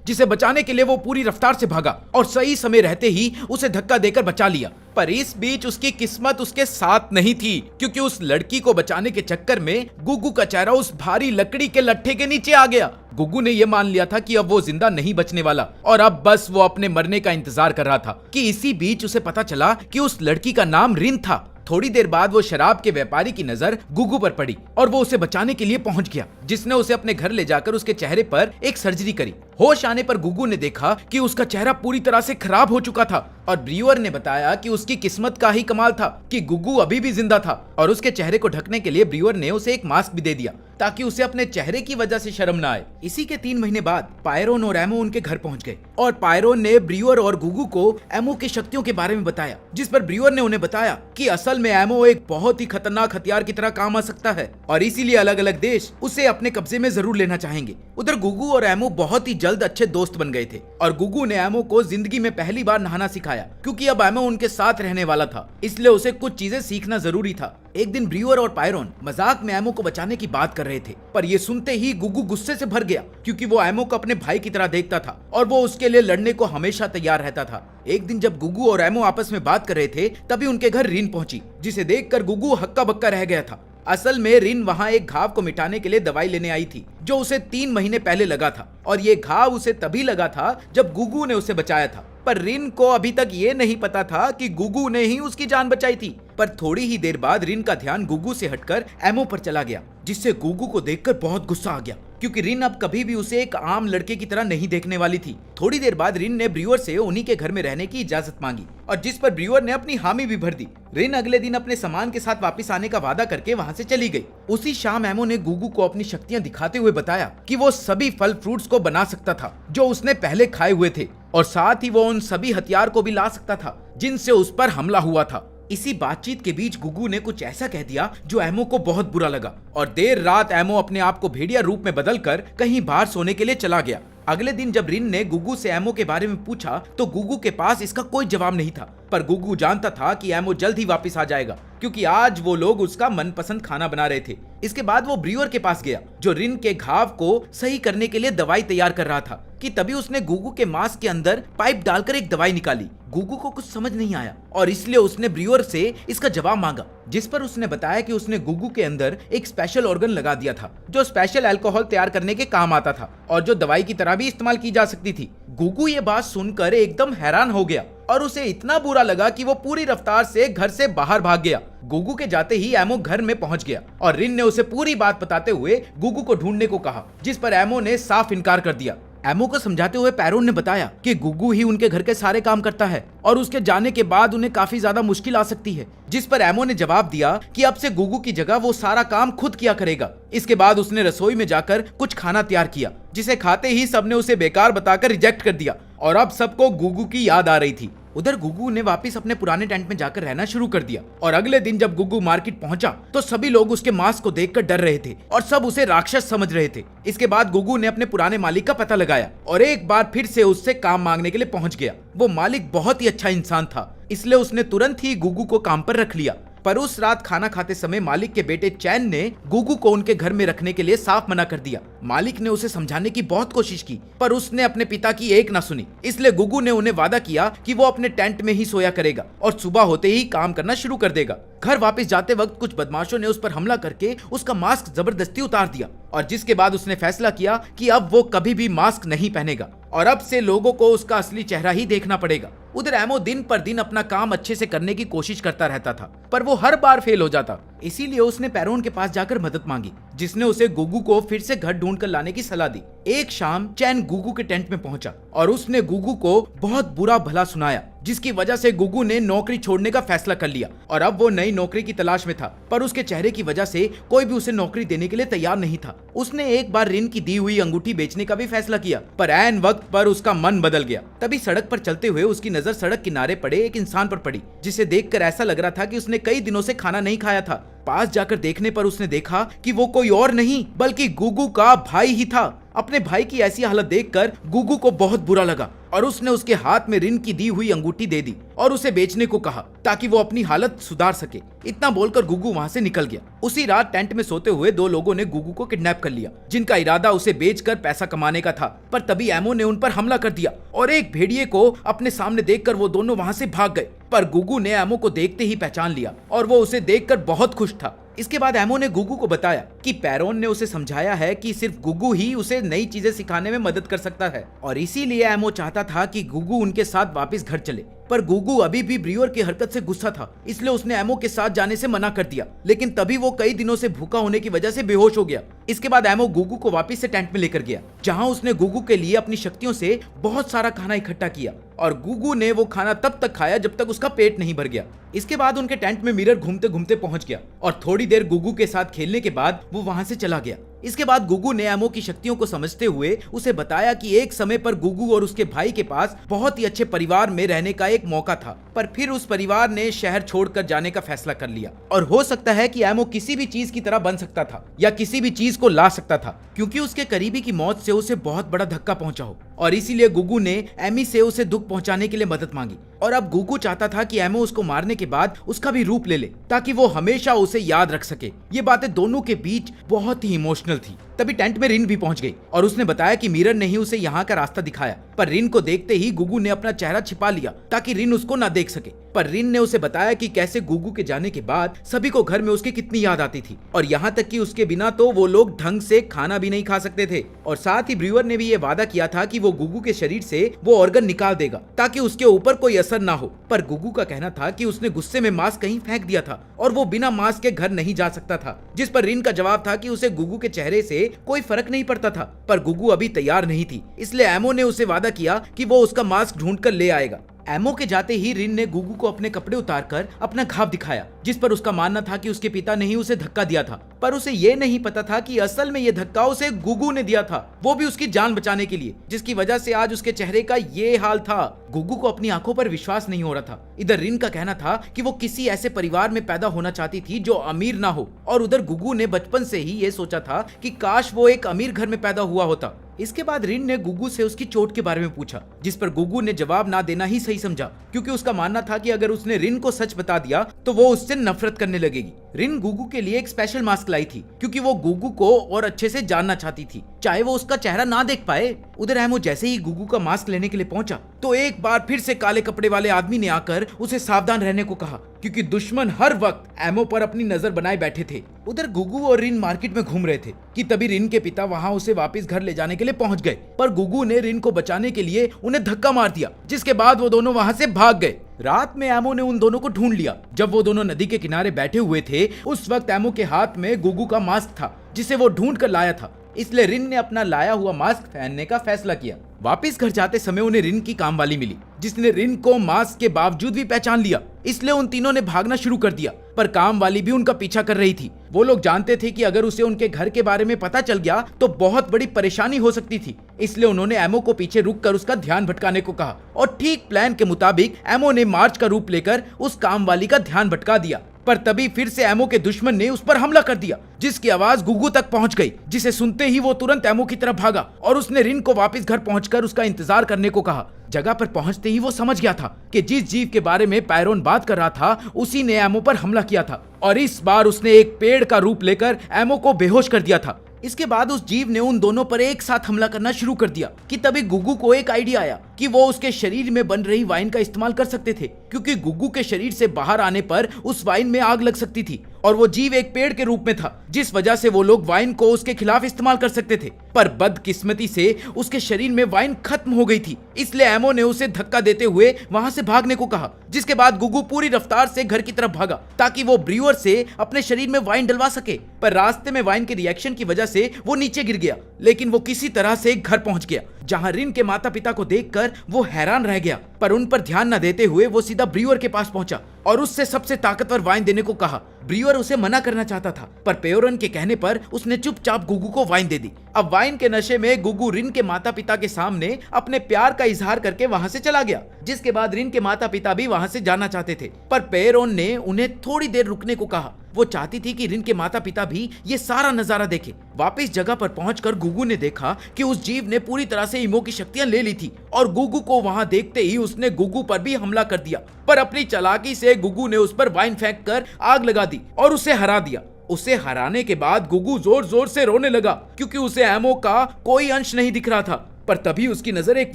[SPEAKER 1] जिसे बचाने के लिए वो पूरी रफ्तार से भागा और सही समय रहते ही उसे धक्का देकर बचा लिया। पर इस बीच उसकी किस्मत उसके साथ नहीं थी, क्योंकि उस लड़की को बचाने के चक्कर में गुगू का चेहरा उस भारी लकड़ी के लट्ठे के नीचे आ गया। गुगू ने यह मान लिया था कि अब वो जिंदा नहीं बचने वाला और अब बस वो अपने मरने का इंतजार कर रहा था कि इसी बीच उसे पता चला कि उस लड़की का नाम रिन था। थोड़ी देर बाद वो शराब के व्यापारी की नजर गुगू पर पड़ी और वो उसे बचाने के लिए पहुंच गया, जिसने उसे अपने घर ले जाकर उसके चेहरे पर एक सर्जरी करी। होश आने पर गुगू ने देखा कि उसका चेहरा पूरी तरह से खराब हो चुका था और ब्रीवर ने बताया कि उसकी किस्मत का ही कमाल था कि गुगू अभी भी जिंदा था और उसके चेहरे को ढकने के लिए ब्रीवर ने उसे एक मास्क भी दे दिया ताकि उसे अपने चेहरे की वजह से शर्म न आए। इसी के 3 महीने बाद पायरोन और एमो उनके घर पहुंच गए और पायरोन ने ब्रीवर और गुगू को एमो की शक्तियों के बारे में बताया, जिस पर ब्रीवर ने उन्हें बताया कि असल में एमो एक बहुत ही खतरनाक हथियार की तरह काम आ सकता है और इसीलिए अलग अलग देश उसे अपने कब्जे में जरूर लेना चाहेंगे। उधर गुगू और एमो बहुत ही जल्द अच्छे दोस्त बन गए थे और गुगू ने एमो को जिंदगी में पहली बार नहाना सिखाया, क्योंकि अब एमो उनके साथ रहने वाला था, इसलिए उसे कुछ चीजें सीखना जरूरी था। एक दिन ब्रीवर और पायरोन मजाक में एमो को बचाने की बात कर रहे थे, पर ये सुनते ही गुगू गुस्से से भर गया, क्योंकि वो एमो को अपने भाई की तरह देखता था और वो उसके लिए लड़ने को हमेशा तैयार रहता था। एक दिन जब गुगू और एमो आपस में बात कर रहे थे तभी उनके घर रिन पहुंची, जिसे देखकर गुगू हक्का बक्का रह गया था। असल में रिन वहां एक घाव को मिटाने के लिए दवाई लेने आई थी जो उसे 3 महीने पहले लगा था और ये घाव उसे तभी लगा था जब गुगू ने उसे बचाया था। पर रिन को अभी तक ये नहीं पता था कि गुगू ने ही उसकी जान बचाई थी। पर थोड़ी ही देर बाद रिन का ध्यान गुगू से हटकर एमो पर चला गया, जिससे गुगू को देखकर बहुत गुस्सा आ गया, क्योंकि रिन अब कभी भी उसे एक आम लड़के की तरह नहीं देखने वाली थी। थोड़ी देर बाद रिन ने ब्रीवर से उन्हीं के घर में रहने की इजाजत मांगी और जिस पर ब्रीवर ने अपनी हामी भी भर दी। रिन अगले दिन अपने सामान के साथ वापस आने का वादा करके वहां से चली गई। उसी शाम एमो ने गुगू को अपनी शक्तियां दिखाते हुए बताया कि वो सभी फल फ्रूट्स को बना सकता था जो उसने पहले खाए हुए थे और साथ ही वो उन सभी हथियार को भी ला सकता था जिनसे उस पर हमला हुआ था। इसी बातचीत के बीच गुगू ने कुछ ऐसा कह दिया जो एमो को बहुत बुरा लगा और देर रात एमो अपने आप को भेड़िया रूप में बदलकर कहीं बाहर सोने के लिए चला गया। अगले दिन जब रिन ने गुगू से एमो के बारे में पूछा तो गुगू के पास इसका कोई जवाब नहीं था, पर गुगू जानता था कि एमो जल्द ही वापस आ जाएगा, क्योंकि आज वो लोग उसका मनपसंद खाना बना रहे थे। इसके बाद वो ब्रीवर के पास गया जो रिन के घाव को सही करने के लिए दवाई तैयार कर रहा था कि तभी उसने गुगू के मास्क के अंदर पाइप डालकर एक दवाई निकाली। गुगू को कुछ समझ नहीं आया और इसलिए उसने ब्रीवर से इसका जवाब मांगा, जिस पर उसने बताया कि उसने गुगू के अंदर एक स्पेशल ऑर्गन लगा दिया था जो स्पेशल अल्कोहल तैयार करने के काम आता था और जो दवाई की तरह भी इस्तेमाल की जा सकती थी। गुगू ये बात सुनकर एकदम हैरान हो गया और उसे इतना बुरा लगा कि वो पूरी रफ्तार से घर से बाहर भाग गया। गुगू के जाते ही एमो घर में पहुंच गया और रिन ने उसे पूरी बात बताते हुए गुगू को ढूंढने को कहा, जिस पर एमो ने साफ इनकार कर दिया। एमो को समझाते हुए पैरोन ने बताया कि गुगू ही उनके घर के सारे काम करता है और उसके जाने के बाद उन्हें काफी ज्यादा मुश्किल आ सकती है, जिस पर एमो ने जवाब दिया कि अब से गुगू की जगह वो सारा काम खुद किया करेगा। इसके बाद उसने रसोई में जाकर कुछ खाना तैयार किया, जिसे खाते ही सबने उसे बेकार बताकर रिजेक्ट कर दिया और अब सबको गुगू की याद आ रही थी। उधर गुगू ने वापस अपने पुराने टेंट में जाकर रहना शुरू कर दिया और अगले दिन जब गुगू मार्केट पहुंचा तो सभी लोग उसके मास्क को देखकर डर रहे थे और सब उसे राक्षस समझ रहे थे। इसके बाद गुगू ने अपने पुराने मालिक का पता लगाया और एक बार फिर से उससे काम मांगने के लिए पहुंच गया। वो मालिक बहुत ही अच्छा इंसान था, इसलिए उसने तुरंत ही गुगू को काम पर रख लिया। पर उस रात खाना खाते समय मालिक के बेटे चैन ने गुगू को उनके घर में रखने के लिए साफ मना कर दिया। मालिक ने उसे समझाने की बहुत कोशिश की, पर उसने अपने पिता की एक ना सुनी। इसलिए गुगू ने उन्हें वादा किया कि वो अपने टेंट में ही सोया करेगा और सुबह होते ही काम करना शुरू कर देगा। घर वापस जाते वक्त कुछ बदमाशों ने उस पर हमला करके उसका मास्क जबरदस्ती उतार दिया और जिसके बाद उसने फैसला किया कि अब वो कभी भी मास्क नहीं पहनेगा और अब से लोगों को उसका असली चेहरा ही देखना पड़ेगा। उधर एमो दिन पर दिन अपना काम अच्छे से करने की कोशिश करता रहता था, पर वो हर बार फेल हो जाता। इसीलिए उसने पैरोन के पास जाकर मदद मांगी, जिसने उसे गुगू को फिर से घर ढूंढ कर लाने की सलाह दी। एक शाम चैन गुगू के टेंट में पहुंचा और उसने गुगू को बहुत बुरा भला सुनाया, जिसकी वजह से गुगू ने नौकरी छोड़ने का फैसला कर लिया और अब वो नई नौकरी की तलाश में था। पर उसके चेहरे की वजह से कोई भी उसे नौकरी देने के लिए तैयार नहीं था। उसने एक बार रिन की दी हुई अंगूठी बेचने का भी फैसला किया, पर ऐन वक्त पर उसका मन बदल गया। तभी सड़क पर चलते हुए उसकी नजर सड़क किनारे पड़े एक इंसान पर पड़ी, जिसे देखकर ऐसा लग रहा था कि उसने कई दिनों से खाना नहीं खाया था। पास जाकर देखने पर उसने देखा कि वो कोई और नहीं बल्कि गुगू का भाई ही था। अपने भाई की ऐसी हालत देखकर गुगू को बहुत बुरा लगा और उसने उसके हाथ में रिन की दी हुई अंगूठी दे दी और उसे बेचने को कहा ताकि वो अपनी हालत सुधार सके। इतना बोलकर गुगू वहां से निकल गया। उसी रात टेंट में सोते हुए दो लोगों ने गुगू को किडनैप कर लिया, जिनका इरादा उसे बेचकर पैसा कमाने का था। पर तभी एमो ने उन पर हमला कर दिया और एक भेड़िए को अपने सामने देखकर वो दोनों वहां से भाग गए। पर गुगू ने एमो को देखते ही पहचान लिया और वो उसे देखकर बहुत खुश था। इसके बाद एमो ने गुगू को बताया कि पैरोन ने उसे समझाया है कि सिर्फ गुगू ही उसे नई चीजें सिखाने में मदद कर सकता है और इसीलिए एमो चाहता था कि गुगू उनके साथ वापस घर चले। पर गुगू अभी भी ब्रीवर की हरकत से गुस्सा था, इसलिए उसने एमो के साथ जाने से मना कर दिया। लेकिन तभी वो कई दिनों से भूखा होने की वजह से बेहोश हो गया। इसके बाद एमो गुगू को वापस से टेंट में लेकर गया, जहां उसने गुगू के लिए अपनी शक्तियों से बहुत सारा खाना इकट्ठा किया और गुगू ने वो खाना तब तक खाया जब तक उसका पेट नहीं भर गया। इसके बाद उनके टेंट में मिरर घूमते घूमते पहुंच गया और थोड़ी देर गुगू के साथ खेलने के बाद वो वहां से चला गया। इसके बाद गुगू ने एमो की शक्तियों को समझते हुए उसे बताया कि एक समय पर गुगू और उसके भाई के पास बहुत ही अच्छे परिवार में रहने का एक मौका था, पर फिर उस परिवार ने शहर छोड़कर जाने का फैसला कर लिया और हो सकता है कि एमो किसी भी चीज की तरह बन सकता था या किसी भी चीज को ला सकता था, क्योंकि उसके करीबी की मौत से उसे बहुत बड़ा धक्का पहुंचा हो। और इसीलिए गुगू ने एमी से उसे दुख पहुंचाने के लिए मदद मांगी और अब गुगू चाहता था कि एमो उसको मारने के बाद उसका भी रूप ले ले ताकि वो हमेशा उसे याद रख सके। ये बातें दोनों के बीच बहुत ही इमोशनल थी। तभी टेंट में रिन भी पहुंच गई और उसने बताया कि मिरर ने ही उसे यहाँ का रास्ता दिखाया, पर रिन को देखते ही गुगू ने अपना चेहरा छिपा लिया ताकि रिन उसको ना देख सके। पर रिन ने उसे बताया कि कैसे गुगू के जाने के बाद सभी को घर में उसकी कितनी याद आती थी और यहाँ तक कि उसके बिना तो वो लोग ढंग से खाना भी नहीं खा सकते थे। और साथ ही ब्रीवर ने भी ये वादा किया था कि वो गुगू के शरीर से वो ऑर्गन निकाल देगा ताकि उसके ऊपर कोई असर ना हो। पर गुगू का कहना था कि उसने गुस्से में मास्क कहीं फेंक दिया था और वो बिना मास्क के घर नहीं जा सकता था, जिस पर रिन का जवाब था कि उसे गुगू के चेहरे से कोई फर्क नहीं पड़ता था। पर गुगू अभी तैयार नहीं थी, इसलिए एमो ने उसे वादा किया कि वो उसका मास्क ढूंढ कर ले आएगा। एमो के जाते ही रिन ने गुगू को अपने कपड़े उतारकर अपना घाव दिखाया, जिस पर उसका मानना था कि उसके पिता ने ही उसे धक्का दिया था। पर उसे ये नहीं पता था कि असल में ये धक्का उसे गुगू ने दिया था, वो भी उसकी जान बचाने के लिए, जिसकी वजह से आज उसके चेहरे का ये हाल था। गुगू को अपनी आंखों पर विश्वास नहीं हो रहा था। इधर रिन का कहना था कि वो किसी ऐसे परिवार में पैदा होना चाहती थी जो अमीर ना हो, और उधर गुगू ने बचपन से ही ये सोचा था कि काश वो एक अमीर घर में पैदा हुआ होता। इसके बाद रिन ने गुगू से उसकी चोट के बारे में पूछा, जिस पर गुगू ने जवाब ना देना ही सही समझा, क्योंकि उसका मानना था कि अगर उसने रिन को सच बता दिया तो वो उससे नफरत करने लगेगी। रिन गुगू के लिए एक स्पेशल मास्क लाई थी, क्योंकि वो गुगू को और अच्छे से जानना चाहती थी, चाहे वो उसका चेहरा ना देख पाए। उधर एमो जैसे ही गुगू का मास्क लेने के लिए पहुंचा तो एक बार फिर से काले कपड़े वाले आदमी ने आकर उसे सावधान रहने को कहा, क्योंकि दुश्मन हर वक्त एमो पर अपनी नजर बनाए बैठे थे। उधर गुगू और रिन मार्केट में घूम रहे थे कि तभी रिन के पिता वहां उसे वापस घर ले जाने के लिए पहुंच गए, पर गुगू ने रिन को बचाने के लिए उन्हें धक्का मार दिया, जिसके बाद वो दोनों वहां से भाग गए। रात में एमो ने उन दोनों को ढूंढ लिया। जब वो दोनों नदी के किनारे बैठे हुए थे उस वक्त एमो के हाथ में गुगू का मास्क था, जिसे वो ढूंढ कर लाया था, इसलिए रिन ने अपना लाया हुआ मास्क पहनने का फैसला किया। वापस घर जाते समय उन्हें रिन की काम वाली मिली, जिसने रिन को मास्क के बावजूद भी पहचान लिया, इसलिए उन तीनों ने भागना शुरू कर दिया। पर काम वाली भी उनका पीछा कर रही थी। वो लोग जानते थे कि अगर उसे उनके घर के बारे में पता चल गया तो बहुत बड़ी परेशानी हो सकती थी, इसलिए उन्होंने एमो को पीछे रुककर उसका ध्यान भटकाने को कहा और ठीक प्लान के मुताबिक एमो ने मार्च का रूप लेकर उस काम वाली का ध्यान भटका दिया। पर तभी फिर से एमो के दुश्मन ने उस पर हमला कर दिया, जिसकी आवाज गुगू तक पहुंच गई, जिसे सुनते ही वो तुरंत एमो की तरफ भागा और उसने रिन को वापस घर पहुंचकर उसका इंतजार करने को कहा। जगह पर पहुंचते ही वो समझ गया था कि जिस जीव के बारे में पैरोन बात कर रहा था उसी ने एमो पर हमला किया था, और इस बार उसने एक पेड़ का रूप लेकर एमो को बेहोश कर दिया था। इसके बाद उस जीव ने उन दोनों पर एक साथ हमला करना शुरू कर दिया कि तभी गुगू को एक आइडिया आया कि वो उसके शरीर में बन रही वाइन का इस्तेमाल कर सकते थे, क्योंकि गुगू के शरीर से बाहर आने पर उस वाइन में आग लग सकती थी और वो जीव एक पेड़ के रूप में था, जिस वजह से वो लोग वाइन को उसके खिलाफ इस्तेमाल कर सकते थे। पर बदकिस्मती से उसके शरीर में वाइन खत्म हो गई थी, इसलिए एमो ने उसे धक्का देते हुए वहां से भागने को कहा, जिसके बाद गुगू पूरी रफ्तार से घर की तरफ भागा ताकि वो ब्रूअर से अपने शरीर में वाइन डलवा सके। पर रास्ते में वाइन के रिएक्शन की वजह से वो नीचे गिर गया, लेकिन वो किसी तरह से घर पहुंच गया, जहां रिन के माता पिता को देखकर वो हैरान रह गया। पर उन पर ध्यान न देते हुए वो सीधा ब्रूअर के पास पहुंचा और उससे सबसे ताकतवर वाइन देने को कहा। ब्रूअर उसे मना करना चाहता था, पर पेयोरन के कहने पर उसने चुपचाप गुगू को वाइन दे दी। अब वाइन के नशे में गुगू रिन के माता पिता के सामने अपने प्यार का इजहार करके वहां से चला गया, जिसके बाद रिन के माता पिता भी वहां से जाना चाहते थे, पर पेयोरन ने उन्हें थोड़ी देर रुकने को कहा। वो चाहती थी कि रिन के माता पिता भी ये सारा नजारा देखे। वापस जगह पर पहुंचकर गुगू ने देखा कि उस जीव ने पूरी तरह से इमो की शक्तियां ले ली थी और गुगू को वहां देखते ही उसने गुगू पर भी हमला कर दिया। पर अपनी चालाकी से गुगू ने उस पर वाइन फेंक कर आग लगा दी और उसे हरा दिया। उसे हराने के बाद गुगू जोर जोर से रोने लगा क्योंकि उसे एमो का कोई अंश नहीं दिख रहा था। पर तभी उसकी नजर एक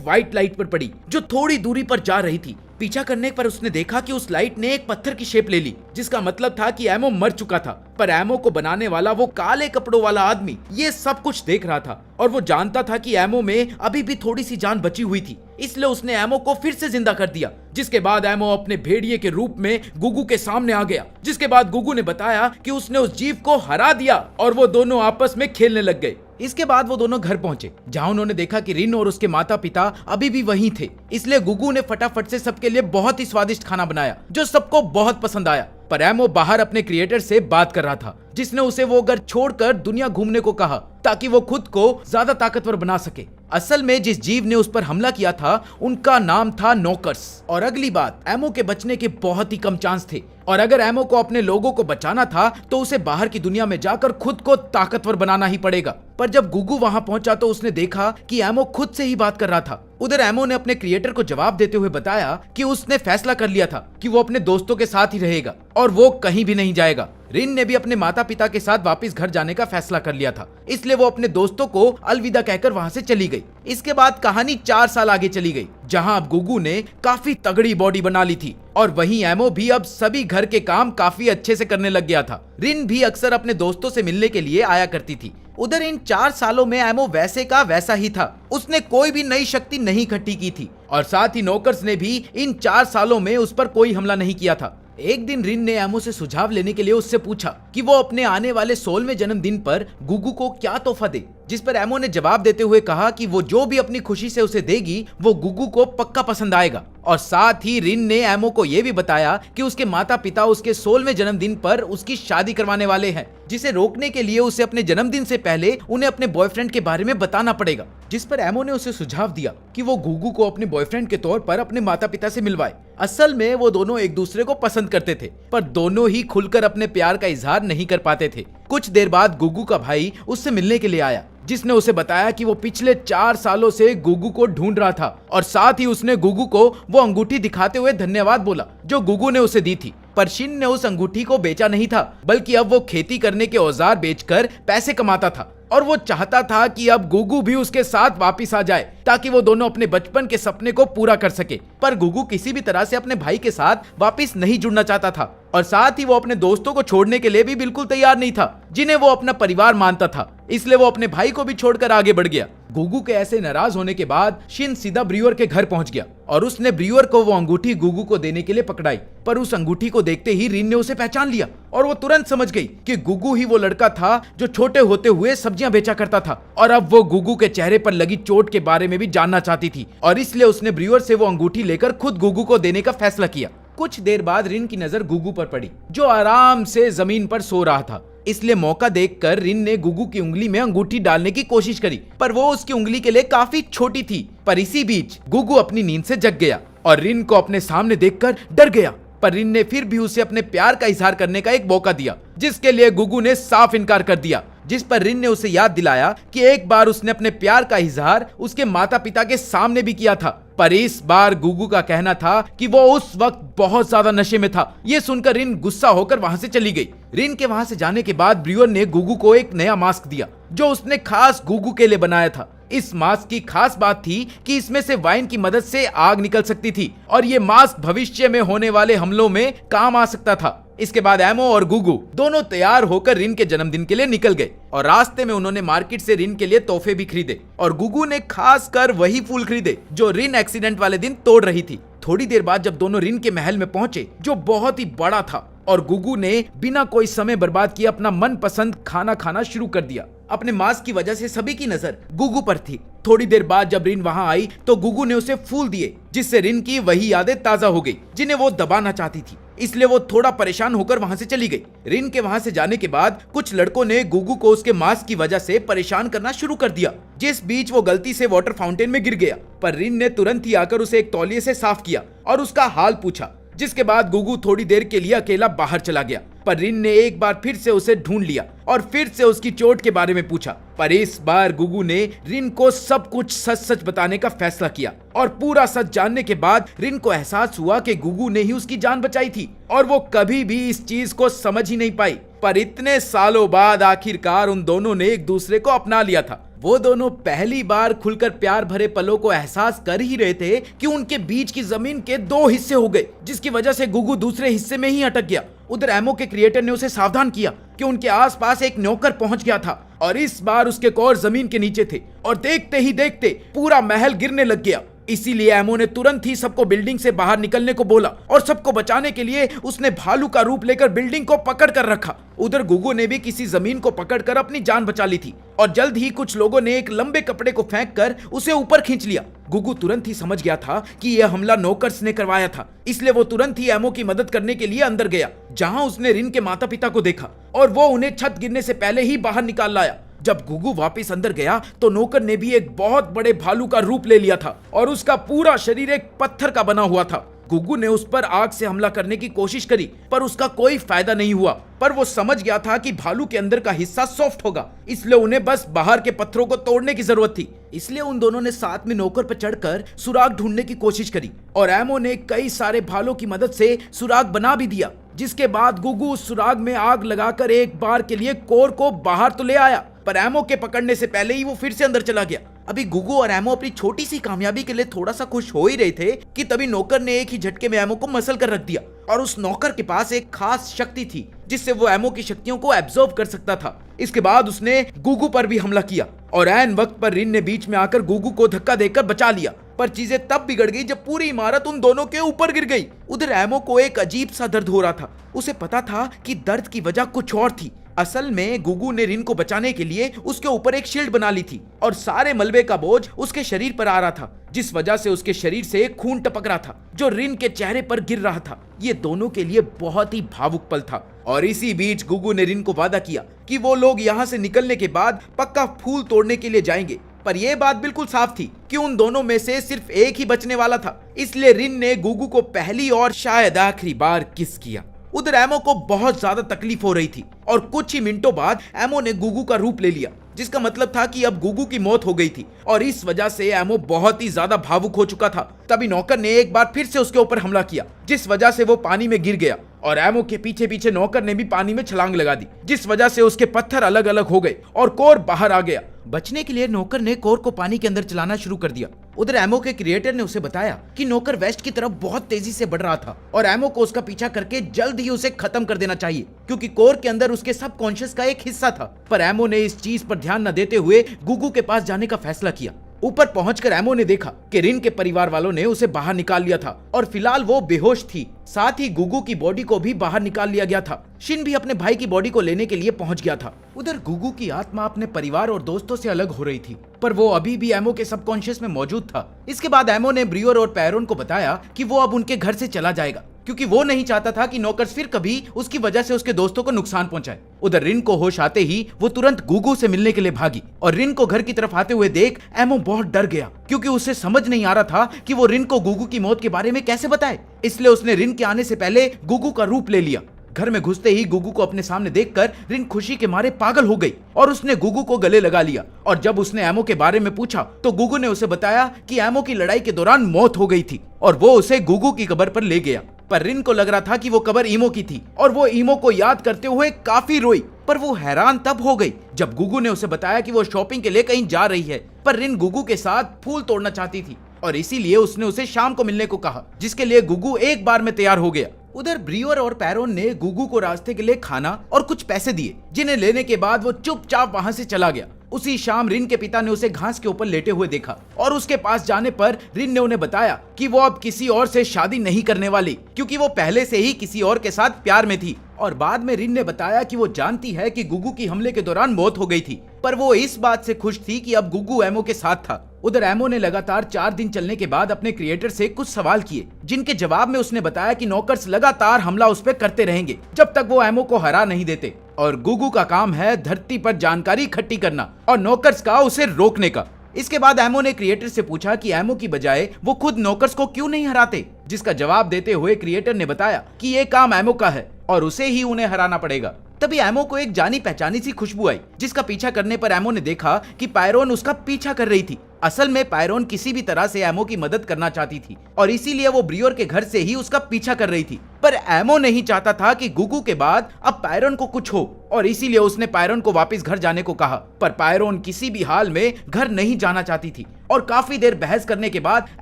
[SPEAKER 1] व्हाइट लाइट पर पड़ी जो थोड़ी दूरी पर जा रही थी। पीछा करने पर उसने देखा कि उस लाइट ने एक पत्थर की शेप ले ली, जिसका मतलब था कि एमो मर चुका था। पर एमो को बनाने वाला वो काले कपड़ों वाला आदमी ये सब कुछ देख रहा था और वो जानता था कि एमो में अभी भी थोड़ी सी जान बची हुई थी, इसलिए उसने एमो को फिर से जिंदा कर दिया। जिसके बाद एमो अपने भेड़िए के रूप में गुगू के सामने आ गया, जिसके बाद गुगू ने बताया कि उसने उस जीव को हरा दिया और वो दोनों आपस में खेलने लग गए। इसके बाद वो दोनों घर पहुंचे, जहां उन्होंने देखा कि रिन और उसके माता पिता अभी भी वहीं थे, इसलिए गुगू ने फटाफट से सबके लिए बहुत ही स्वादिष्ट खाना बनाया जो सबको बहुत पसंद आया। पर एमो बाहर अपने क्रिएटर से बात कर रहा था, जिसने उसे वो घर छोड़कर दुनिया घूमने को कहा ताकि वो खुद को ज्यादा ताकतवर बना सके। असल में जिस जीव ने उस पर हमला किया था उनका नाम था नोकर्स। और अगली बात, एमो के बचने के बहुत ही कम चांस थे और अगर एमो को अपने लोगों को बचाना था तो उसे बाहर की दुनिया में जाकर खुद को ताकतवर बनाना ही पड़ेगा। पर जब गुगू वहां पहुंचा तो उसने देखा कि एमो खुद से ही बात कर रहा था। उधर एमो ने अपने क्रिएटर को जवाब देते हुए बताया कि उसने फैसला कर लिया था कि वो अपने दोस्तों के साथ ही रहेगा और वो कहीं भी नहीं जाएगा। रिन ने भी अपने माता पिता के साथ वापस घर जाने का फैसला कर लिया था, इसलिए वो अपने दोस्तों को अलविदा कहकर वहां से चली गई। इसके बाद कहानी 4 साल आगे चली गई, जहां अब गुगू ने काफी तगड़ी बॉडी बना ली थी और वहीं एमो भी अब सभी घर के काम काफी अच्छे से करने लग गया था। रिन भी अक्सर अपने दोस्तों से मिलने के लिए आया करती थी। उधर इन 4 सालों में एमो वैसे का वैसा ही था, उसने कोई भी नई शक्ति नहीं इकट्ठी की थी और साथ ही नोकर्स ने भी इन 4 सालों में उस पर कोई हमला नहीं किया था। एक दिन रिन ने एमो से सुझाव लेने के लिए उससे पूछा कि वो अपने आने वाले 16वें जन्मदिन पर गुगू को क्या तोहफा दे, जिस पर एमो ने जवाब देते हुए कहा कि वो जो भी अपनी खुशी से उसे देगी वो गुगू को पक्का पसंद आएगा। और साथ ही रिन ने एमो को यह भी बताया कि उसके माता पिता उसके 16वें जन्मदिन पर उसकी शादी करवाने वाले हैं, जिसे रोकने के लिए उसे अपने जन्मदिन से पहले उन्हें अपने बॉयफ्रेंड के बारे में बताना पड़ेगा। जिस पर एमो ने उसे सुझाव दिया कि वो गुगू को अपने बॉयफ्रेंड के तौर पर अपने माता पिता से मिलवाए। असल में वो दोनों एक दूसरे को पसंद करते थे, पर दोनों ही खुलकर अपने प्यार का इजहार नहीं कर पाते थे। कुछ देर बाद गुगू का भाई उससे मिलने के लिए आया, जिसने उसे बताया कि वो पिछले 4 सालों से गुगू को ढूंढ रहा था और साथ ही उसने गुगू को वो अंगूठी दिखाते हुए धन्यवाद बोला जो गुगू ने उसे दी थी। पर शिन ने उस अंगूठी को बेचा नहीं था, बल्कि अब वो खेती करने के औजार बेचकर पैसे कमाता था और वो चाहता था कि अब गुगू भी उसके साथ वापस आ जाए ताकि वो दोनों अपने बचपन के सपने को पूरा कर सके। पर गुगू किसी भी तरह से अपने भाई के साथ वापस नहीं जुड़ना चाहता था और साथ ही वो अपने दोस्तों को छोड़ने के लिए भी बिल्कुल तैयार नहीं था, जिन्हें वो अपना परिवार मानता था, इसलिए वो अपने भाई को भी छोड़कर आगे बढ़ गया। गुगू के ऐसे नाराज होने के बाद शिन सीधा ब्रूअर के घर पहुंच गया और उसने ब्रूअर को वो अंगूठी गुगू को देने के लिए पकड़ाई। पर उस अंगूठी को देखते ही रिन ने उसे पहचान लिया और वो तुरंत समझ गई कि गुगू ही वो लड़का था जो छोटे होते हुए सब्जियां बेचा करता था और अब वो गुगू के चेहरे पर लगी चोट के बारे में भी जानना चाहती थी और इसलिए उसने ब्रूअर से वो अंगूठी लेकर खुद गुगू को देने का फैसला किया। कुछ देर बाद रिन की नजर गुगू पर पड़ी जो आराम से जमीन पर सो रहा था, इसलिए मौका देखकर रिन ने गुगू की उंगली में अंगूठी डालने की कोशिश करी, पर वो उसकी उंगली के लिए काफी छोटी थी। पर इसी बीच गुगू अपनी नींद से जग गया और रिन को अपने सामने देखकर डर गया। पर रिन ने फिर भी उसे अपने प्यार का इजहार करने का एक मौका दिया, जिसके लिए गुगू ने साफ इनकार कर दिया। जिस पर रिन ने उसे याद दिलाया कि एक बार उसने अपने प्यार का इजहार उसके माता पिता के सामने भी किया था, पर इस बार गुगू का कहना था कि वो उस वक्त बहुत ज्यादा नशे में था। ये सुनकर रिन गुस्सा होकर वहां से चली गई। रिन के वहां से जाने के बाद ब्रूअर ने गुगू को एक नया मास्क दिया जो उसने खास गुगू के लिए बनाया था। इस मास्क की खास बात थी कि इसमें से वाइन की मदद से आग निकल सकती थी और ये मास्क भविष्य में होने वाले हमलों में काम आ सकता था। इसके बाद एमो और गुगू दोनों तैयार होकर रिन के जन्मदिन के लिए निकल गए और रास्ते में उन्होंने मार्केट से रिन के लिए तोहफे भी खरीदे और गुगू ने खास कर वही फूल खरीदे जो रिन एक्सीडेंट वाले दिन तोड़ रही थी। थोड़ी देर बाद जब दोनों रिन के महल में पहुंचे जो बहुत ही बड़ा था और गुगू ने बिना कोई समय बर्बाद किए अपना मनपसंद खाना खाना शुरू कर दिया। अपने मास्क की वजह से सभी की नजर गुगू पर थी। थोड़ी देर बाद जब रिन वहां आई तो गुगू ने उसे फूल दिए जिससे रिन की वही यादें ताजा हो गई जिन्हें वो दबाना चाहती थी, इसलिए वो थोड़ा परेशान होकर वहां से चली गई। रिन के वहां से जाने के बाद कुछ लड़कों ने गुगू को उसके मास्क की वजह से परेशान करना शुरू कर दिया, जिस बीच वो गलती से वाटर फाउंटेन में गिर गया। पर रिन ने तुरंत ही आकर उसे एक तौलिए से साफ किया और उसका हाल पूछा, जिसके बाद गुगू थोड़ी देर के लिए अकेला बाहर चला गया। पर रिन ने एक बार फिर से उसे ढूंढ लिया और फिर से उसकी चोट के बारे में पूछा। पर इस बार गुगू ने रिन को सब कुछ सच सच बताने का फैसला किया और पूरा सच जानने के बाद रिन को एहसास हुआ कि गुगू ने ही उसकी जान बचाई थी और वो कभी भी इस चीज को समझ ही नहीं पाई। पर इतने सालों बाद आखिरकार उन दोनों ने एक दूसरे को अपना लिया था। वो दोनों पहली बार खुलकर प्यार भरे पलों को एहसास कर ही रहे थे कि उनके बीच की जमीन के दो हिस्से हो गए, जिसकी वजह से गुगू दूसरे हिस्से में ही अटक गया। उधर एमो के क्रिएटर ने उसे सावधान किया कि उनके आसपास एक नौकर पहुंच गया था और इस बार उसके कौर जमीन के नीचे थे और देखते ही देखते पूरा महल गिरने लग गया। इसीलिए एमो ने तुरंत ही सबको बिल्डिंग से बाहर निकलने को बोला और सबको बचाने के लिए उसने भालू का रूप लेकर बिल्डिंग को पकड़ कर रखा। उधर गुगू ने भी किसी जमीन को पकड़कर अपनी जान बचा ली थी और जल्द ही कुछ लोगों ने एक लंबे कपड़े को फेंक कर उसे ऊपर खींच लिया। गुगू तुरंत ही समझ गया था कि यह हमला नौकर्स ने करवाया था, इसलिए वो तुरंत ही एमो की मदद करने के लिए अंदर गया, जहां उसने रिन के माता पिता को देखा और वो उन्हें छत गिरने से पहले ही बाहर निकाल लाया। जब गुगू वापस अंदर गया तो नौकर ने भी एक बहुत बड़े भालू का रूप ले लिया था और उसका पूरा शरीर एक पत्थर का बना हुआ था। गुगू ने उस पर आग से हमला करने की कोशिश करी पर उसका कोई फायदा नहीं हुआ। पर वो समझ गया था कि भालू के अंदर का हिस्सा सॉफ्ट होगा, इसलिए उन्हें बस बाहर के पत्थरों को तोड़ने की जरूरत थी। इसलिए उन दोनों ने साथ में नौकर पर चढ़कर सुराग ढूंढने की कोशिश करी और एमो ने कई सारे भालों की मदद से सुराग बना भी दिया, जिसके बाद गुगू उस सुराग में आग लगाकर एक बार के लिए कोर को बाहर तो ले आया, पर एमो के पकड़ने से पहले ही वो फिर से अंदर चला गया। अभी गुगू और एमो अपनी छोटी सी कामयाबी के लिए थोड़ा सा खुश हो ही रहे थे कि तभी नौकर ने एक ही झटके में एमो को मसल कर रख दिया और उस नौकर के पास एक खास शक्ति थी जिससे वो एमो की शक्तियों को एब्जॉर्ब कर सकता था। इसके बाद उसने गुगू पर भी हमला किया और ऐन वक्त पर रिन ने बीच में आकर गुगू को धक्का देकर बचा लिया। पर चीजें तब बिगड़ गई जब पूरी इमारत उन दोनों के ऊपर गिर गई। उधर एमो को एक अजीब सा दर्द हो रहा था। उसे पता था कि दर्द की वजह कुछ और थी। असल में गुगू ने रिन को बचाने के लिए उसके ऊपर एक शील्ड बना ली थी और सारे मलबे का बोझ उसके शरीर पर आ रहा था, जिस वजह से उसके शरीर से खून टपक रहा था जो रिन के चेहरे पर गिर रहा था। ये दोनों के लिए बहुत ही भावुक पल था और इसी बीच गुगू ने रिन को वादा किया कि वो लोग यहाँ से निकलने के बाद पक्का फूल तोड़ने के लिए जाएंगे। पर यह बात बिल्कुल साफ थी कि उन दोनों में से सिर्फ एक ही बचने वाला था, इसलिए रिन ने गुगू को पहली और शायद आखिरी बार किस किया। उधर एमो को बहुत ज्यादा तकलीफ हो रही थी और कुछ ही मिनटों बाद एमो ने गुगू का रूप ले लिया, जिसका मतलब था कि अब गुगू की मौत हो गई थी और इस वजह से एमो बहुत ही ज्यादा भावुक हो चुका था। तभी नौकर ने एक बार फिर से उसके ऊपर हमला किया, जिस वजह से वो पानी में गिर गया और एमो के पीछे पीछे नौकर ने भी पानी में छलांग लगा दी, जिस वजह से उसके पत्थर अलग अलग हो गए और कोर बाहर आ गया। बचने के लिए नौकर ने कोर को पानी के अंदर चलाना शुरू कर दिया। उधर एमो के क्रिएटर ने उसे बताया कि नौकर वेस्ट की तरफ बहुत तेजी से बढ़ रहा था और एमो को उसका पीछा करके जल्द ही उसे खत्म कर देना चाहिए, क्योंकि कोर के अंदर उसके सबकॉन्शियस का एक हिस्सा था। पर एमो ने इस चीज पर ध्यान न देते हुए गुगू के पास जाने का फैसला किया। ऊपर पहुंचकर एमो ने देखा कि रिन के परिवार वालों ने उसे बाहर निकाल लिया था और फिलहाल वो बेहोश थी। साथ ही गुगू की बॉडी को भी बाहर निकाल लिया गया था। शिन भी अपने भाई की बॉडी को लेने के लिए पहुंच गया था। उधर गुगू की आत्मा अपने परिवार और दोस्तों से अलग हो रही थी, पर वो अभी भी एमो के सबकॉन्शियस में मौजूद था। इसके बाद एमो ने ब्रियोर और पैरोन को बताया कि वो अब उनके घर से चला जाएगा, क्योंकि वो नहीं चाहता था कि नौकर्स फिर कभी उसकी वजह से उसके दोस्तों को नुकसान पहुंचाए। उधर रिन को होश आते ही वो तुरंत गुगू से मिलने के लिए भागी और रिन को घर की तरफ आते हुए देख एमो बहुत डर गया, क्योंकि उसे समझ नहीं आ रहा था कि वो रिन को गुगू की मौत के बारे में कैसे बताए। इसलिए उसने रिन के आने से पहले गुगू का रूप ले लिया। घर में घुसते ही गुगू को अपने सामने देखकर रिन खुशी के मारे पागल हो गई और उसने गुगू को गले लगा लिया। और जब उसने एमो के बारे में पूछा तो गुगू ने उसे बताया कि एमो की लड़ाई के दौरान मौत हो गई थी और वो उसे गुगू की कब्र पर ले गया। पर रिन को लग रहा था कि वो कब्र ईमो की थी और वो ईमो को याद करते हुए काफी रोई। पर वो हैरान तब हो गई जब गुगू ने उसे बताया कि वो शॉपिंग के लिए कहीं जा रही है। पर रिन गुगू के साथ फूल तोड़ना चाहती थी और इसीलिए उसने उसे शाम को मिलने को कहा, जिसके लिए गुगू एक बार में तैयार हो गया। उधर ब्रियर और पैरोन ने गुगू को रास्ते के लिए खाना और कुछ पैसे दिए, जिन्हें लेने के बाद वो चुपचाप वहां से चला गया। उसी शाम रिन के पिता ने उसे घास के ऊपर लेटे हुए देखा और उसके पास जाने पर रिन ने उन्हें बताया कि वो अब किसी और से शादी नहीं करने वाली, क्योंकि वो पहले से ही किसी और के साथ प्यार में थी। और बाद में रिन ने बताया कि वो जानती है कि गुगू की हमले के दौरान मौत हो गई थी, पर वो इस बात से खुश थी कि अब गुगू एमो के साथ था। उधर एमो ने लगातार 4 दिन चलने के बाद अपने क्रिएटर से कुछ सवाल किए, जिनके जवाब में उसने बताया कि नॉकर्स लगातार हमला उस पर करते रहेंगे जब तक वो एमो को हरा नहीं देते, और गुगू का काम है धरती पर जानकारी इकट्ठी करना और नॉकर्स का उसे रोकने का। इसके बाद एमो ने क्रिएटर से पूछा कि एमो की बजाय वो खुद नॉकर्स को क्यों नहीं हराते, जिसका जवाब देते हुए क्रिएटर ने बताया कि ये काम एमो का है और उसे ही उन्हें हराना पड़ेगा। तभी एमो को एक जानी पहचानी सी खुशबू आई, जिसका पीछा करने पर एमो ने देखा कि पायरोन उसका पीछा कर रही थी। असल में पायरोन किसी भी तरह से एमो की मदद करना चाहती थी और इसीलिए वो ब्रियर के घर से ही उसका पीछा कर रही थी। पर एमो नहीं चाहता था कि गुगू के बाद अब पायरोन को कुछ हो, और इसीलिए उसने पायरोन को वापस घर जाने को कहा। पर पायरोन किसी भी हाल में घर नहीं जाना चाहती थी और काफी देर बहस करने के बाद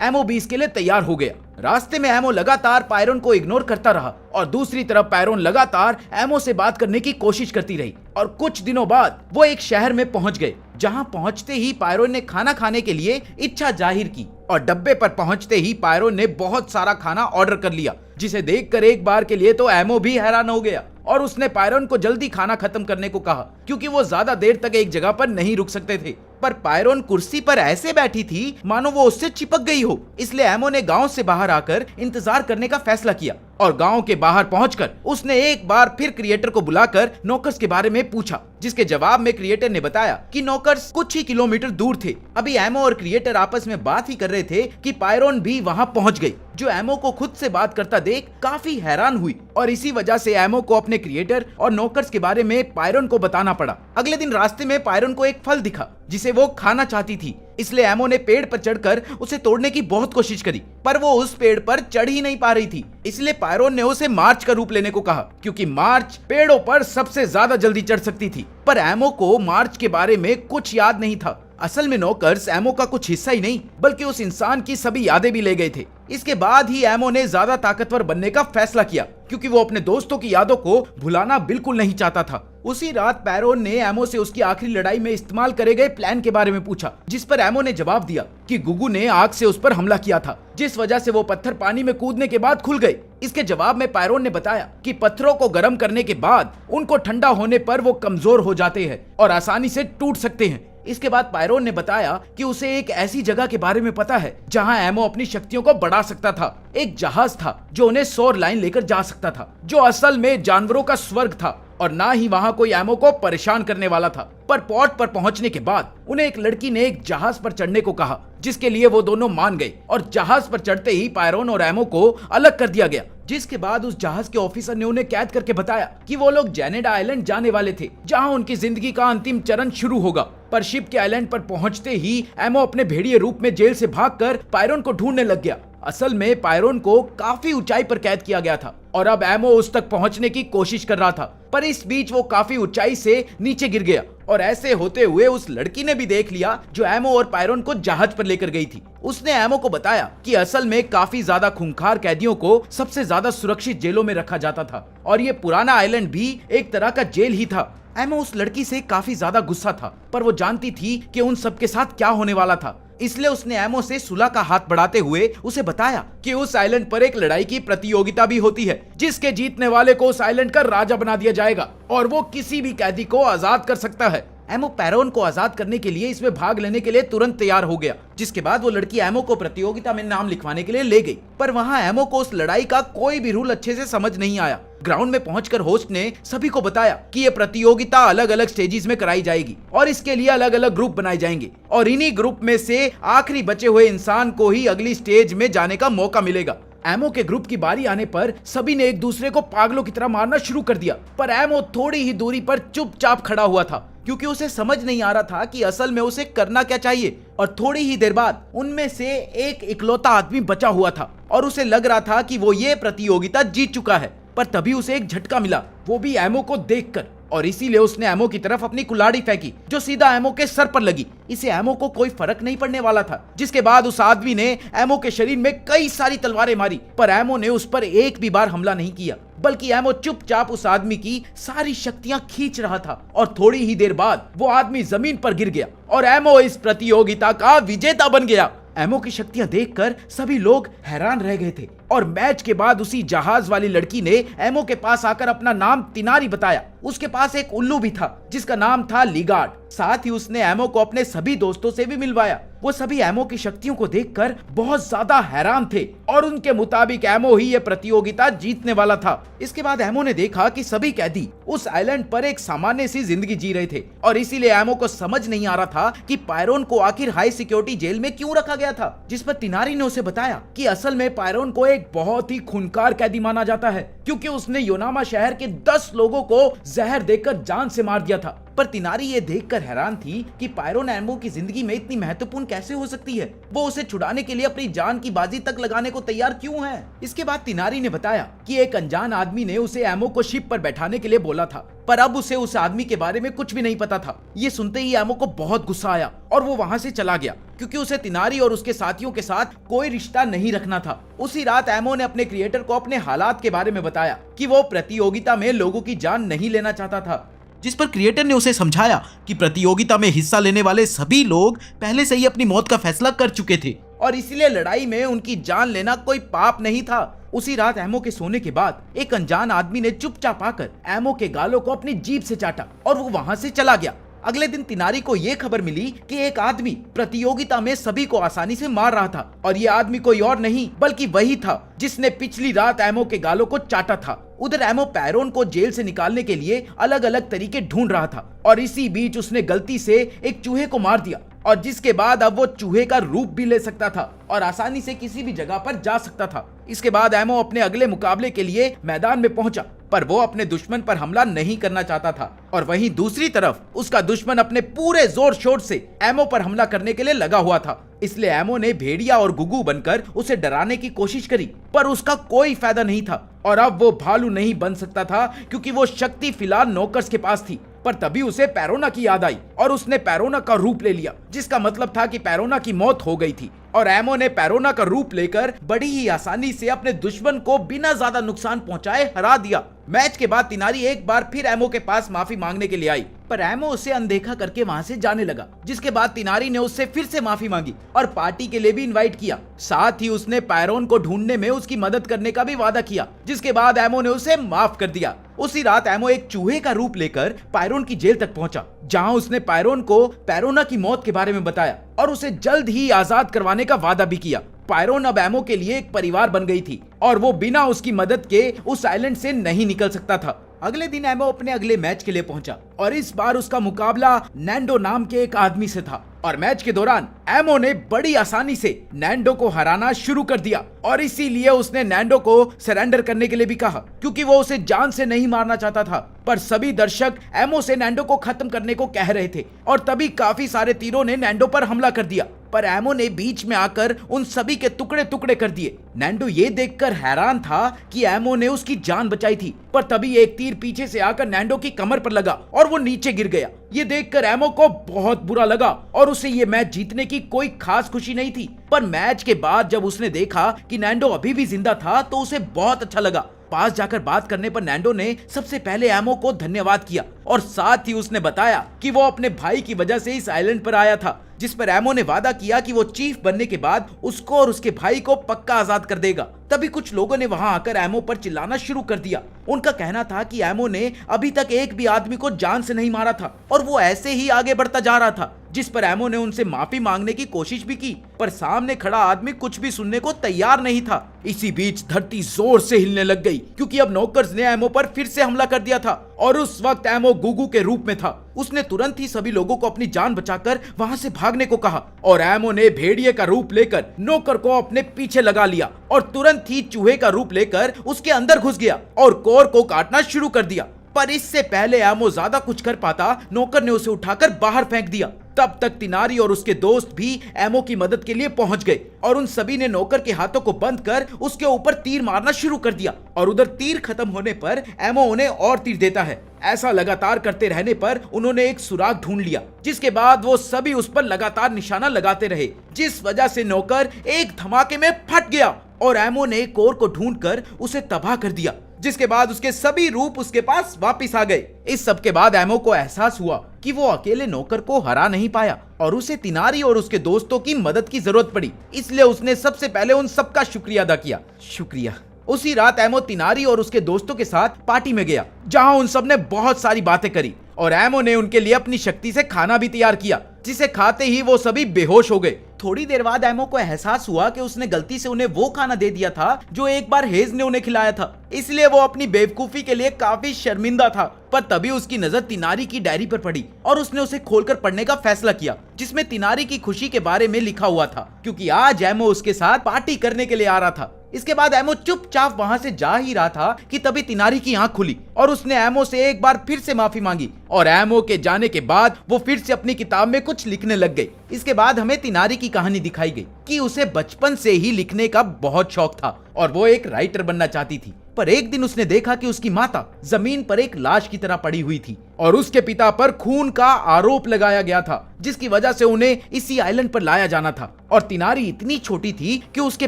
[SPEAKER 1] एमो भी इसके लिए तैयार हो गया। रास्ते में एमो लगातार पायरोन को इग्नोर करता रहा और दूसरी तरफ पायरोन लगातार एमो से बात करने की कोशिश करती रही, और कुछ दिनों बाद वो एक शहर में पहुंच गए, जहां पहुंचते ही पायरोन ने खाना खाने के लिए इच्छा जाहिर की और डब्बे पर पहुंचते ही पायरोन ने बहुत सारा खाना ऑर्डर कर लिया, जिसे देखकर एक बार के लिए तो एमो भी हैरान हो गया और उसने पायरोन को जल्दी खाना खत्म करने को कहा, क्योंकि वो ज्यादा देर तक एक जगह पर नहीं रुक सकते थे। पर पायरोन कुर्सी पर ऐसे बैठी थी मानो वो उससे चिपक गई हो, इसलिए एमो ने गांव से बाहर आकर इंतजार करने का फैसला किया और गांव के बाहर पहुंचकर उसने एक बार फिर क्रिएटर को बुलाकर नॉकर्स के बारे में पूछा, जिसके जवाब में क्रिएटर ने बताया कि नॉकर्स कुछ ही किलोमीटर दूर थे। अभी एमो और क्रिएटर आपस में बात ही कर रहे थे कि पायरोन भी वहां पहुंच गई, जो एमो को खुद से बात करता देख काफी हैरान हुई, और इसी वजह से एमो को अपने क्रिएटर और नॉकर्स के बारे में पायरोन को बताना पड़ा। अगले दिन रास्ते में पायरोन को एक फल दिखा जिसे वो खाना चाहती थी, इसलिए एमो ने पेड़ पर चढ़कर उसे तोड़ने की बहुत कोशिश करी, पर वो उस पेड़ पर चढ़ ही नहीं पा रही थी। इसलिए पायरोन ने उसे मार्च का रूप लेने को कहा, क्योंकि मार्च पेड़ों पर सबसे ज्यादा जल्दी चढ़ सकती थी। पर एमो को मार्च के बारे में कुछ याद नहीं था। असल में नॉकर्स एमो का कुछ हिस्सा ही नहीं बल्कि उस इंसान की सभी यादें भी ले गए थे। इसके बाद ही एमो ने ज्यादा ताकतवर बनने का फैसला किया, क्योंकि वो अपने दोस्तों की यादों को भुलाना बिल्कुल नहीं चाहता था। उसी रात पैरोन ने एमो से उसकी आखिरी लड़ाई में इस्तेमाल करे गए प्लान के बारे में पूछा, जिस पर एमो ने जवाब दिया कि गुगू ने आग से उस पर हमला किया था, जिस वजह से वो पत्थर पानी में कूदने के बाद खुल गए। इसके जवाब में पैरोन ने बताया कि पत्थरों को गर्म करने के बाद उनको ठंडा होने पर वो कमजोर हो जाते हैं और आसानी से टूट सकते हैं। इसके बाद पायरोन ने बताया कि उसे एक ऐसी जगह के बारे में पता है जहां एमो अपनी शक्तियों को बढ़ा सकता था। एक जहाज था जो उन्हें सौर लाइन लेकर जा सकता था, जो असल में जानवरों का स्वर्ग था और ना ही वहां कोई एमो को परेशान करने वाला था। पर पोर्ट पर पहुंचने के बाद उन्हें एक लड़की ने एक जहाज पर चढ़ने को कहा, जिसके लिए वो दोनों मान गए और जहाज पर चढ़ते ही पायरोन और एमो को अलग कर दिया गया। जिसके बाद उस जहाज के ऑफिसर ने उन्हें कैद करके बताया कि वो लोग जेनेडा आइलैंड जाने वाले थे, जहां उनकी जिंदगी का अंतिम चरण शुरू होगा। पर शिप के आइलैंड पर पहुंचते ही एमो अपने भेड़िए रूप में जेल से भागकर पायरोन को ढूंढने लग गया। असल में पायरोन को काफी ऊंचाई पर कैद किया गया था और अब एमो उस तक पहुंचने की कोशिश कर रहा था, पर इस बीच वो काफी ऊंचाई से नीचे गिर गया और ऐसे होते हुए उस लड़की ने भी देख लिया जो एमो और पायरोन को जहाज पर लेकर गई थी। उसने एमो को बताया कि असल में काफी ज्यादा खूंखार कैदियों को सबसे ज्यादा सुरक्षित जेलों में रखा जाता था और ये पुराना आइलैंड भी एक तरह का जेल ही था। एमो उस लड़की से काफी ज्यादा गुस्सा था, पर वो जानती थी कि उन सबके साथ क्या होने वाला था, इसलिए उसने एमो से सुलह का हाथ बढ़ाते हुए उसे बताया कि उस आइलैंड पर एक लड़ाई की प्रतियोगिता भी होती है, जिसके जीतने वाले को उस आइलैंड का राजा बना दिया जाएगा और वो किसी भी कैदी को आजाद कर सकता है। एमो पैरोन को आजाद करने के लिए इसमें भाग लेने के लिए तुरंत तैयार हो गया, जिसके बाद वो लड़की एमो को प्रतियोगिता में नाम लिखवाने के लिए ले गई। पर वहां एमो को उस लड़ाई का कोई भी रूल अच्छे से समझ नहीं आया। ग्राउंड में पहुंचकर होस्ट ने सभी को बताया कि ये प्रतियोगिता अलग अलग स्टेजेस में कराई जाएगी और इसके लिए अलग अलग ग्रुप बनाए जाएंगे और इन्हीं ग्रुप में से आखिरी बचे हुए इंसान को ही अगली स्टेज में जाने का मौका मिलेगा। एमो के ग्रुप की बारी आने पर सभी ने एक दूसरे को पागलों की तरह मारना शुरू कर दिया, पर एमो थोड़ी ही दूरी पर चुपचाप खड़ा हुआ था, क्योंकि उसे समझ नहीं आ रहा था कि असल में उसे करना क्या चाहिए। और थोड़ी ही देर बाद उनमें से एक इकलौता आदमी बचा हुआ था और उसे लग रहा था कि वो ये प्रतियोगिता जीत चुका है। पर तभी उसे एक झटका मिला, वो भी एमो को देखकर, और इसीलिए उसने एमो की तरफ अपनी कुल्हाड़ी फेंकी जो सीधा एमो के सर पर लगी। इसे एमो को कोई फर्क नहीं पड़ने वाला था। जिसके बाद उस आदमी ने एमो के शरीर में कई सारी तलवारें मारी, पर एमो ने उस पर एक भी बार हमला नहीं किया, बल्कि एमो चुपचाप उस आदमी की सारी शक्तियां खींच रहा था। और थोड़ी ही देर बाद वो आदमी जमीन पर गिर गया और एमो इस प्रतियोगिता का विजेता बन गया। एमो की शक्तियां देखकर सभी लोग हैरान रह गए थे और मैच के बाद उसी जहाज वाली लड़की ने एमो के पास आकर अपना नाम तिनारी बताया। उसके पास एक उल्लू भी था जिसका नाम था लिगार्ड। साथ ही उसने एमो को अपने सभी दोस्तों से भी मिलवाया। वो सभी एमो की शक्तियों को देखकर बहुत ज्यादा हैरान थे और उनके मुताबिक एमो ही ये प्रतियोगिता जीतने वाला था। इसके बाद एमो ने देखा कि सभी कैदी उस आइलैंड पर एक सामान्य सी जिंदगी जी रहे थे और इसीलिए एमो को समझ नहीं आ रहा था कि पायरोन को आखिर हाई सिक्योरिटी जेल में क्यों रखा गया था। जिस पर तिनारी ने उसे बताया कि असल में पायरोन को एक बहुत ही खूंखार कैदी माना जाता है क्योंकि उसने योनामा शहर के 10 लोगों को जहर देकर जान से मार दिया था। पर तिनारी ये देखकर हैरान थी कि पायरोन एमो की जिंदगी में इतनी महत्वपूर्ण कैसे हो सकती है। वो उसे छुड़ाने के लिए अपनी जान की बाजी तक लगाने को तैयार क्यों है। इसके बाद तिनारी ने बताया कि एक अनजान आदमी ने उसे एमो को शिप पर बैठाने के लिए बोला था, पर अब उसे उस आदमी के बारे में कुछ भी नहीं पता था। ये सुनते ही एमो को बहुत गुस्सा आया और वो वहां से चला गया क्योंकि उसे तिनारी और उसके साथियों के साथ कोई रिश्ता नहीं रखना था। उसी रात एमो ने अपने क्रिएटर को अपने हालात के बारे में बताया कि वो प्रतियोगिता में लोगों की जान नहीं लेना चाहता था।
[SPEAKER 2] जिस पर क्रिएटर ने उसे समझाया कि प्रतियोगिता में हिस्सा लेने वाले सभी लोग पहले से ही अपनी मौत का फैसला कर चुके थे
[SPEAKER 1] और इसीलिए लड़ाई में उनकी जान लेना कोई पाप नहीं था। उसी रात एमो के सोने के बाद एक अनजान आदमी ने चुपचाप आकर एमो के गालों को अपनी जीभ से चाटा और वो वहां से चला गया। अगले दिन तिनारी को ये खबर मिली कि एक आदमी प्रतियोगिता में सभी को आसानी से मार रहा था और ये आदमी कोई और नहीं बल्कि वही था जिसने पिछली रात एमो के गालों को चाटा था। उधर एमो पायरोन को जेल से निकालने के लिए अलग अलग तरीके ढूंढ रहा था और इसी बीच उसने गलती से एक चूहे को मार दिया और जिसके बाद अब वो चूहे का रूप भी ले सकता था और आसानी से किसी भी जगह पर जा सकता था। इसके बाद एमो अपने अगले मुकाबले के लिए मैदान में पहुंचा, पर वो अपने दुश्मन पर हमला नहीं करना चाहता था और वहीं दूसरी तरफ उसका दुश्मन अपने पूरे जोर शोर से एमो पर हमला करने के लिए लगा हुआ था। इसलिए एमो ने भेड़िया और गुगू बनकर उसे डराने की कोशिश करी, पर उसका कोई फायदा नहीं था और अब वो भालू नहीं बन सकता था क्योंकि वो शक्ति फिलहाल नौकर्स के पास थी। पर तभी उसे पैरोना की याद आई और उसने पैरोना का रूप ले लिया, जिसका मतलब था कि पैरोना की मौत हो गई थी और एमो ने पैरोना का रूप लेकर बड़ी ही आसानी से अपने दुश्मन को बिना ज्यादा नुकसान पहुंचाए हरा दिया। मैच के बाद तिनारी एक बार फिर एमो के पास माफी मांगने के लिए आई, पर एमो उसे अनदेखा करके वहां से जाने लगा। जिसके बाद तिनारी ने उससे फिर से माफी मांगी और पार्टी के लिए भी इनवाइट किया। साथ ही उसने पायरोन को ढूंढने में उसकी मदद करने का भी वादा किया, जिसके बाद एमो ने उसे माफ कर दिया। उसी रात एमो एक चूहे का रूप लेकर पायरोन की जेल तक पहुंचा, जहां उसने पायरोन को पैरोना की मौत के बारे में बताया और उसे जल्द ही आजाद करवाने का वादा भी किया। पायरोन अब एमो के लिए एक परिवार बन गई थी और वो बिना उसकी मदद के उस आइलैंड से नहीं निकल सकता था। अगले दिन एमो अपने अगले मैच के लिए पहुंचा और इस बार उसका मुकाबला नैंडो नाम के एक आदमी से था और मैच के दौरान एमो ने बड़ी आसानी से नैंडो को हराना शुरू कर दिया और इसीलिए उसने नैंडो को सरेंडर करने के लिए भी कहा क्योंकि वो उसे जान से नहीं मारना चाहता था। पर सभी दर्शक एमो से नैंडो को खत्म करने को कह रहे थे और तभी काफी सारे तीरों ने नैंडो पर हमला कर दिया, पर एमो ने बीच में आकर उन सभी के टुकड़े टुकड़े कर दिए। नैंडो ये देखकर हैरान था कि एमो ने उसकी जान बचाई थी, पर तभी एक तीर पीछे से आकर नैंडो की कमर पर लगा और वो नीचे गिर गया। ये देखकर एमो को बहुत बुरा लगा और उसे ये मैच जीतने की कोई खास खुशी नहीं थी। पर मैच के बाद जब उसने देखा कि नैंडो अभी भी जिंदा था तो उसे बहुत अच्छा लगा। पास जाकर बात करने पर नैंडो ने सबसे पहले एमो को धन्यवाद किया और साथ ही उसने बताया कि वो अपने भाई की वजह से इस आइलैंड पर आया था, जिस पर एमो ने वादा किया कि वो चीफ बनने के बाद उसको और उसके भाई को पक्का आजाद कर देगा। तभी कुछ लोगों ने वहां आकर एमो पर चिल्लाना शुरू कर दिया। उनका कहना था कि एमो ने अभी तक एक भी आदमी को जान से नहीं मारा था और वो ऐसे ही आगे बढ़ता जा रहा था, जिस पर एमो ने उनसे माफी मांगने की कोशिश भी की, पर सामने खड़ा आदमी कुछ भी सुनने को तैयार नहीं था। इसी बीच धरती जोर से हिलने लग गई क्योंकि अब नौकर्स ने एमो पर फिर से हमला कर दिया था और उस वक्त एमो गुगू के रूप में था। उसने तुरंत ही सभी लोगों को अपनी जान बचाकर वहां से भागने को कहा और एमो ने भेड़िए का रूप लेकर नौकर को अपने पीछे लगा लिया और तुरंत ही चूहे का रूप लेकर उसके अंदर घुस गया और कोर को काटना शुरू कर दिया। पर इससे पहले एमो ज्यादा कुछ कर पाता, नौकर ने उसे उठाकर बाहर फेंक दिया। तब तक तिनारी और उसके दोस्त भी एमो की मदद के लिए पहुंच गए और उन सभी ने नौकर के हाथों को बंद कर उसके ऊपर तीर मारना शुरू कर दिया। और उधर तीर खत्म होने पर एमो उन्हें और तीर देता है। ऐसा लगातार करते रहने पर उन्होंने एक सुराग ढूंढ लिया, जिसके बाद वो सभी उस पर लगातार निशाना लगाते रहे, जिस वजह से नौकर एक धमाके में फट गया और एमो ने कोर को ढूंढकर उसे तबाह कर दिया, जिसके बाद उसके सभी रूप उसके पास वापस आ गए। इस सब के बाद एमो को एहसास हुआ कि वो अकेले नौकर को हरा नहीं पाया और उसे तिनारी और उसके दोस्तों की मदद की जरूरत पड़ी। इसलिए उसने सबसे पहले उन सबका शुक्रिया अदा किया। शुक्रिया। उसी रात एमो तिनारी और उसके दोस्तों के साथ पार्टी में गया, जहां उन सब ने बहुत सारी बातें करी और एमो ने उनके लिए अपनी शक्ति से खाना भी तैयार किया, जिसे खाते ही वो सभी बेहोश हो गए। थोड़ी देर बाद एमो को एहसास हुआ कि उसने गलती से उन्हें वो खाना दे दिया था जो एक बार हेज ने उन्हें खिलाया था। इसलिए वो अपनी बेवकूफी के लिए काफी शर्मिंदा था। पर तभी उसकी नजर तिनारी की डायरी पर पड़ी और उसने उसे खोलकर पढ़ने का फैसला किया, जिसमें तिनारी की खुशी के बारे में लिखा हुआ था, क्योंकि आज एमो उसके साथ पार्टी करने के लिए आ रहा था। इसके बाद एमो चुपचाप वहां से जा ही रहा था कि तभी तिनारी की आंख खुली और उसने एमो से एक बार फिर से माफी मांगी और एमो के जाने के बाद वो फिर से अपनी किताब में कुछ लिखने लग गई। इसके बाद हमें तिनारी की कहानी दिखाई गई कि उसे बचपन से ही लिखने का बहुत शौक था और वो एक राइटर बनना चाहती थी। पर एक दिन उसने देखा कि उसकी माता जमीन पर एक लाश की तरह पड़ी हुई थी और उसके पिता पर खून का आरोप लगाया गया था, जिसकी वजह से उन्हें इसी आइलैंड पर लाया जाना था। और तिनारी इतनी छोटी थी कि उसके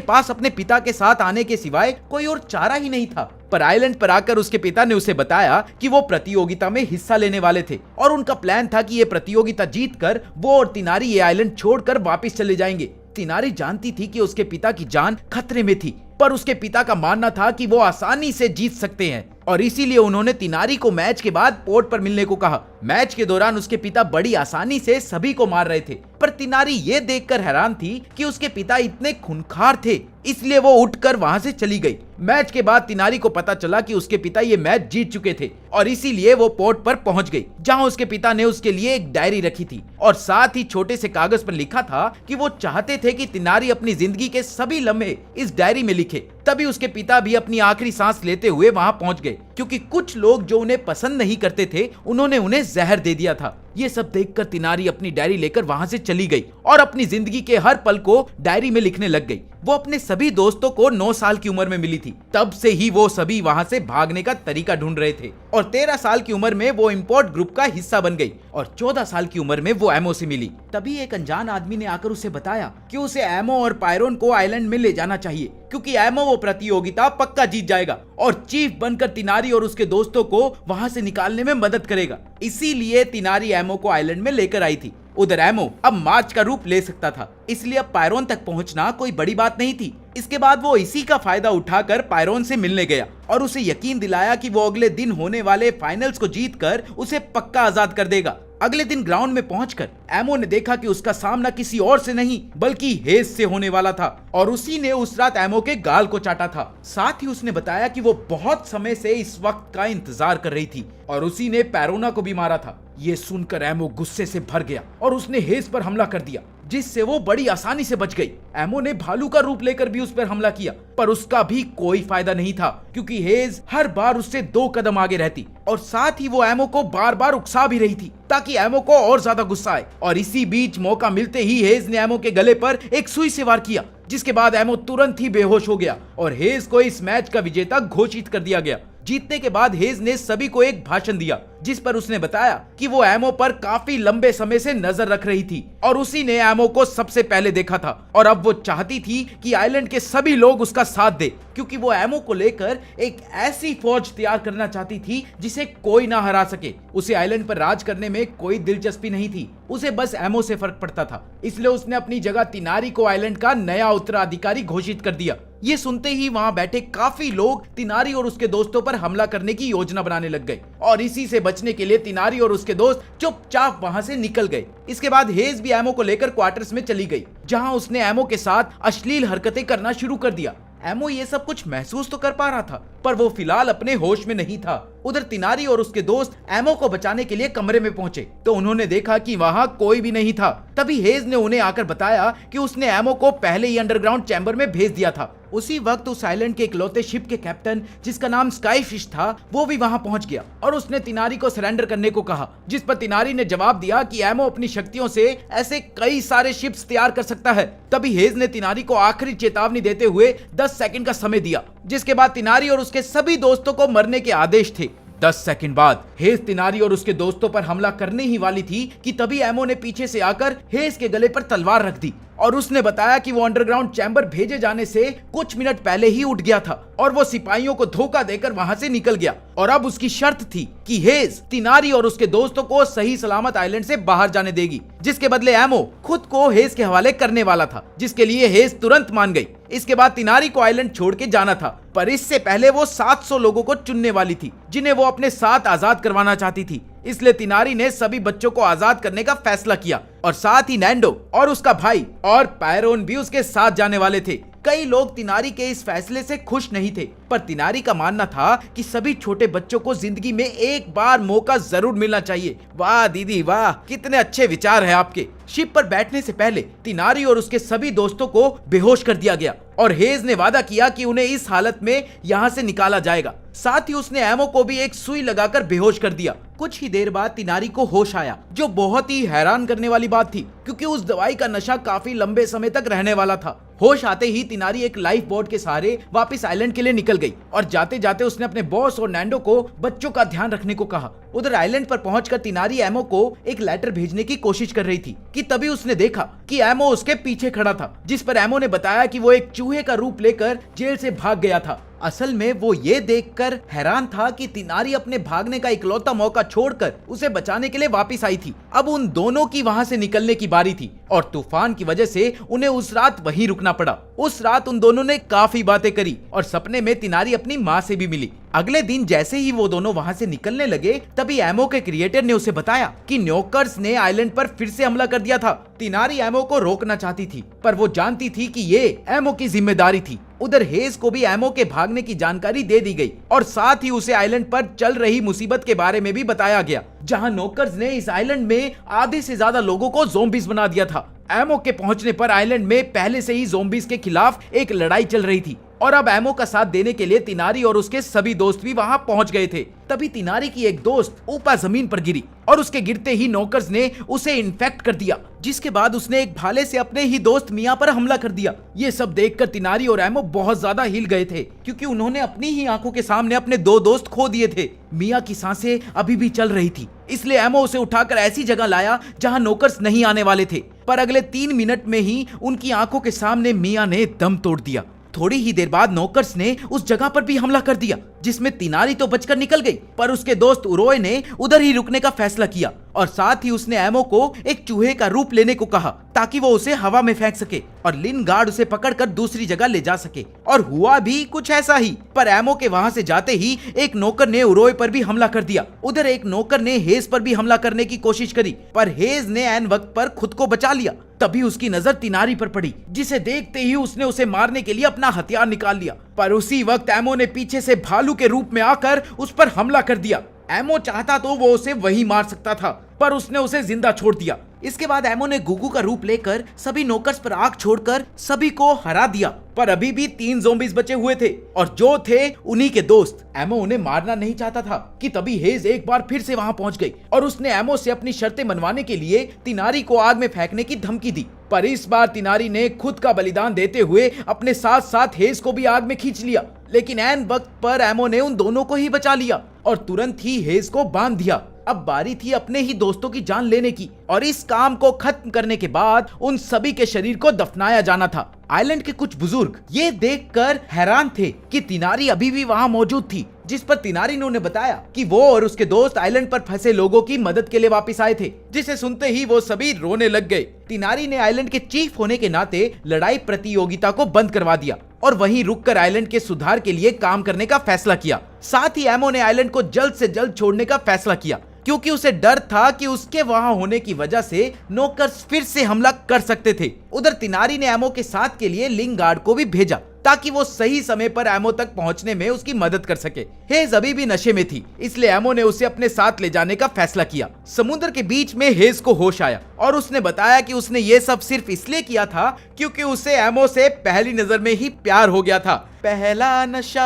[SPEAKER 1] पास अपने पिता के साथ आने के सिवाय कोई और चारा ही नहीं था। पर आइलैंड पर आकर उसके पिता ने उसे बताया कि वो प्रतियोगिता में हिस्सा लेने वाले थे और उनका प्लान था कि ये प्रतियोगिता जीतकर वो और तिनारी ये आइलैंड छोड़कर वापस चले जाएंगे। तिनारी जानती थी कि उसके पिता की जान खतरे में थी, पर उसके पिता का मानना था कि वो आसानी से जीत सकते हैं और इसीलिए उन्होंने तिनारी को मैच के बाद पोर्ट पर मिलने को कहा। मैच के दौरान उसके पिता बड़ी आसानी से सभी को मार रहे थे, पर तिनारी ये देखकर हैरान थी कि उसके पिता इतने खूंखार थे, इसलिए वो उठकर वहां से चली गई। मैच के बाद तिनारी को पता चला कि उसके पिता ये मैच जीत चुके थे और इसीलिए वो पोर्ट पर पहुंच गई, जहां उसके पिता ने उसके लिए एक डायरी रखी थी और साथ ही छोटे से कागज पर लिखा था कि वो चाहते थे कि तिनारी अपनी जिंदगी के सभी लम्हे इस डायरी में लिखे। तभी उसके पिता भी अपनी आखिरी सांस लेते हुए वहां पहुंच गए, क्योंकि कुछ लोग जो उन्हें पसंद नहीं करते थे उन्होंने उन्हें जहर दे दिया था। ये सब देखकर तिनारी अपनी डायरी लेकर वहां से चली गई और अपनी जिंदगी के हर पल को डायरी में लिखने लग गई। वो अपने सभी दोस्तों को 9 साल की उम्र में मिली थी, तब से ही वो सभी वहां से भागने का तरीका ढूंढ रहे थे और 13 साल की उम्र में वो इम्पोर्ट ग्रुप का हिस्सा बन गई और 14 साल की उम्र में वो एमो से मिली। तभी एक अनजान आदमी ने आकर उसे बताया कि उसे एमो और पायरोन को आइलैंड में ले जाना चाहिए, क्योंकि एमो वो प्रतियोगिता पक्का जीत जाएगा और चीफ बनकर तिनारी और उसके दोस्तों को वहां से निकालने में मदद करेगा। इसीलिए तिनारी एमो को आइलैंड में लेकर आई थी। उधर एमो अब मार्च का रूप ले सकता था, इसलिए अब पायरोन तक पहुंचना कोई बड़ी बात नहीं थी। इसके बाद वो इसी का फायदा उठाकर पायरोन से मिलने गया और उसे यकीन दिलाया कि वो अगले दिन होने वाले फाइनल्स को जीतकर उसे पक्का आजाद कर देगा। अगले दिन ग्राउंड में पहुंचकर एमो ने देखा कि उसका सामना किसी और से नहीं बल्कि हेज से होने वाला था और उसी ने उस रात एमो के गाल को चाटा था। साथ ही उसने बताया कि वो बहुत समय से इस वक्त का इंतजार कर रही थी और उसी ने पैरोना को भी मारा था। ये सुनकर एमो गुस्से से भर गया और उसने हेज पर हमला कर दिया, जिससे वो बड़ी आसानी से बच गई। एमो ने भालू का रूप लेकर भी उस पर हमला किया, पर उसका भी कोई फायदा नहीं था, क्योंकि हेज हर बार उससे 2 कदम आगे रहती और साथ ही वो एमो को बार बार उकसा भी रही थी ताकि एमो को और ज्यादा गुस्सा आए। और इसी बीच मौका मिलते ही हेज ने एमो के गले पर एक सुई से वार किया, जिसके बाद एमो तुरंत ही बेहोश हो गया और हेज को इस मैच का विजेता घोषित कर दिया गया। जीतने के बाद हेज ने सभी को एक भाषण दिया, जिस पर उसने बताया कि वो एमो पर काफी लंबे समय से नजर रख रही थी और उसी ने एमो को सबसे पहले देखा था और अब वो चाहती थी कि आइलैंड के सभी लोग उसका साथ दे, क्योंकि वो एमो को लेकर एक ऐसी फौज तैयार करना चाहती थी जिसे कोई ना हरा सके। उसे आइलैंड पर राज करने में कोई दिलचस्पी नहीं थी, उसे बस एमो से फर्क पड़ता था। इसलिए उसने अपनी जगह तिनारी को आइलैंड का नया उत्तराधिकारी घोषित कर दिया। ये सुनते ही वहां बैठे काफी लोग तिनारी और उसके दोस्तों पर हमला करने की योजना बनाने लग गए और इसी से बचने के लिए तिनारी और उसके दोस्त चुपचाप वहां से निकल गए। इसके बाद हेज भी एमो को लेकर क्वार्टर्स में चली गई, जहां उसने एमो के साथ अश्लील हरकतें करना शुरू कर दिया। एमो ये सब कुछ महसूस तो कर पा रहा था, पर वो फिलहाल अपने होश में नहीं था। उधर तिनारी और उसके दोस्त एमो को बचाने के लिए कमरे में पहुंचे तो उन्होंने देखा कि वहां कोई भी नहीं था। तभी हेज ने उन्हें आकर बताया कि उसने एमो को पहले ही अंडरग्राउंड चैम्बर में भेज दिया था। उसी वक्त उस आइलैंड के इकलौते शिप के कैप्टन, जिसका नाम स्काई फिश था, वो भी वहां पहुंच गया और उसने तिनारी को सरेंडर करने को कहा, जिस पर तिनारी ने जवाब दिया कि एमो अपनी शक्तियों से ऐसे कई सारे शिप्स तैयार कर सकता है। तभी हेज ने तिनारी को आखिरी चेतावनी देते हुए 10 सेकंड का समय दिया, जिसके बाद तिनारी और उसके सभी दोस्तों को मरने के आदेश थे। 10 सेकंड बाद हेज तिनारी और उसके दोस्तों पर हमला करने ही वाली थी कि तभी एमो ने पीछे से आकर हेज के गले पर तलवार रख दी और उसने बताया कि वो अंडरग्राउंड चैम्बर भेजे जाने से कुछ मिनट पहले ही उठ गया था और वो सिपाहियों को धोखा देकर वहां से निकल गया और अब उसकी शर्त थी कि हेज तिनारी और उसके दोस्तों को सही सलामत आइलैंड से बाहर जाने देगी, जिसके बदले एमो खुद को हेज के हवाले करने वाला था, जिसके लिए हेज तुरंत मान गई। इसके बाद तिनारी को आइलैंड छोड़ के जाना था, पर इससे पहले वो 700 लोगों को चुनने वाली थी जिन्हें वो अपने साथ आजाद करवाना चाहती थी। इसलिए तिनारी ने सभी बच्चों को आजाद करने का फैसला किया और साथ ही नैंडो और उसका भाई और पायरोन भी उसके साथ जाने वाले थे। कई लोग तिनारी के इस फैसले से खुश नहीं थे, पर तिनारी का मानना था कि सभी छोटे बच्चों को जिंदगी में एक बार मौका जरूर मिलना चाहिए। वाह दीदी वाह, कितने अच्छे विचार है आपके। शिप पर बैठने से पहले तिनारी और उसके सभी दोस्तों को बेहोश कर दिया गया और हेज ने वादा किया कि उन्हें इस हालत में यहाँ से निकाला जाएगा। साथ ही उसने एमो को भी एक सुई लगाकर बेहोश कर दिया। कुछ ही देर बाद तिनारी को होश आया, जो बहुत ही हैरान करने वाली बात थी क्योंकि उस दवाई का नशा काफी लंबे समय तक रहने वाला था। होश आते ही तिनारी एक लाइफ बोट के सहारे वापस आइलैंड के लिए निकल गई और जाते जाते उसने अपने बॉस और नैंडो को बच्चों का ध्यान रखने को कहा। उधर आइलैंड पर पहुंचकर तिनारी एमो को एक लेटर भेजने की कोशिश कर रही थी कि तभी उसने देखा कि एमो उसके पीछे खड़ा था, जिस पर एमो ने बताया कि वो एक चूहे का रूप लेकर जेल से भाग गया था। असल में वो ये देखकर हैरान था कि तिनारी अपने भागने का इकलौता मौका छोड़कर उसे बचाने के लिए वापस आई थी। अब उन दोनों की वहां से निकलने की बारी थी और तूफान की वजह से उन्हें उस रात वहीं रुकना पड़ा। उस रात उन दोनों ने काफी बातें करी और सपने में तिनारी अपनी माँ से भी मिली। अगले दिन जैसे ही वो दोनों वहां से निकलने लगे, तभी एमो के क्रिएटर ने उसे बताया कि न्योकर्स ने आइलैंड पर फिर से हमला कर दिया था। तिनारी एमो को रोकना चाहती थी, पर वो जानती थी कि ये एमो की जिम्मेदारी थी। उधर हेज को भी एमो के भागने की जानकारी दे दी गई और साथ ही उसे आइलैंड पर चल रही मुसीबत के बारे में भी बताया गया, जहां नोकर्स ने इस आइलैंड में आधे से ज्यादा लोगों को ज़ोंबीज बना दिया था। एमो के पहुंचने पर आइलैंड में पहले से ही ज़ोंबीज के खिलाफ एक लड़ाई चल रही थी और अब एमो का साथ देने के लिए तिनारी और उसके सभी दोस्त भी वहां पहुंच गए थे। तभी तिनारी की एक दोस्त ऊपर जमीन पर गिरी और उसके गिरते ही नोकर्स ने उसे इन्फेक्ट कर दिया, जिसके बाद उसने एक भाले से अपने ही दोस्त मिया पर हमला कर दिया। ये सब देखकर तिनारी और एमो बहुत ज्यादा हिल गए थे क्योंकि उन्होंने अपनी ही आंखों के सामने अपने 2 दोस्त खो दिए थे। मिया की सांसें अभी भी चल रही थी, इसलिए एमो उसे उठाकर ऐसी जगह लाया जहां नोकर्स नहीं आने वाले थे, पर अगले 3 मिनट में ही उनकी आंखों के सामने मिया ने दम तोड़ दिया। थोड़ी ही देर बाद नोकर्स ने उस जगह पर भी हमला कर दिया, जिसमें तिनारी तो बचकर निकल गई, पर उसके दोस्त उरोय ने उधर ही रुकने का फैसला किया और साथ ही उसने एमो को एक चूहे का रूप लेने को कहा ताकि वो उसे हवा में फेंक सके और लिन गार्ड उसे पकड़कर दूसरी जगह ले जा सके। और हुआ भी कुछ ऐसा ही, पर एमो के वहां से जाते ही एक नौकर ने उरोय पर भी हमला कर दिया। उधर एक नौकर ने हेज पर भी हमला करने की कोशिश करी, पर हेज ने ऐन वक्त पर खुद को बचा लिया। तभी उसकी नजर तिनारी पर पड़ी, जिसे देखते ही उसने उसे मारने के लिए अपना हथियार निकाल लिया, पर उसी वक्त एमो ने पीछे से भालू के रूप में आकर उस पर हमला कर दिया। एमो चाहता तो वो उसे वहीं मार सकता था, पर उसने उसे जिंदा छोड़ दिया। इसके बाद एमो ने गुगू का रूप लेकर सभी नौकर्स पर आग छोड़कर सभी को हरा दिया, पर अभी भी 3 ज़ोंबीज बचे हुए थे और जो थे उन्हीं के दोस्त। एमो उन्हें मारना नहीं चाहता था कि तभी हेज एक बार फिर से वहां पहुंच गई और उसने एमो से अपनी शर्तें मनवाने के लिए तिनारी को आग में फेंकने की धमकी दी, पर इस बार तिनारी ने खुद का बलिदान देते हुए अपने साथ साथ हेज को भी आग में खींच लिया। लेकिन ऐन वक्त पर एमो ने उन दोनों को ही बचा लिया और तुरंत ही हेज को बांध दिया। अब बारी थी अपने ही दोस्तों की जान लेने की और इस काम को खत्म करने के बाद उन सभी के शरीर को दफनाया जाना था। आइलैंड के कुछ बुजुर्ग ये देखकर हैरान थे कि तिनारी अभी भी वहां मौजूद थी, जिस पर तिनारी ने उन्हें बताया कि वो और उसके दोस्त आइलैंड पर फंसे लोगों की मदद के लिए वापस आए थे, जिसे सुनते ही वो सभी रोने लग गए। तिनारी ने आइलैंड के चीफ होने के नाते लड़ाई प्रतियोगिता को बंद करवा दिया और वहीं रुककर आइलैंड के सुधार के लिए काम करने का फैसला किया। साथ ही एमो ने आइलैंड को जल्द से जल्द छोड़ने का फैसला किया क्योंकि उसे डर था कि उसके वहां होने की वजह से नौकर्स फिर से हमला कर सकते थे। उधर तिनारी ने एमो के साथ के लिए लिंग गार्ड को भी भेजा ताकि वो सही समय पर एमो तक पहुंचने में उसकी मदद कर सके। हेज अभी भी नशे में थी, इसलिए एमो ने उसे अपने साथ ले जाने का फैसला किया। समुद्र के बीच में हेज को होश आया और उसने बताया कि उसने ये सब सिर्फ इसलिए किया था क्योंकि उसे एमो से पहली नजर में ही प्यार हो गया था। पहला नशा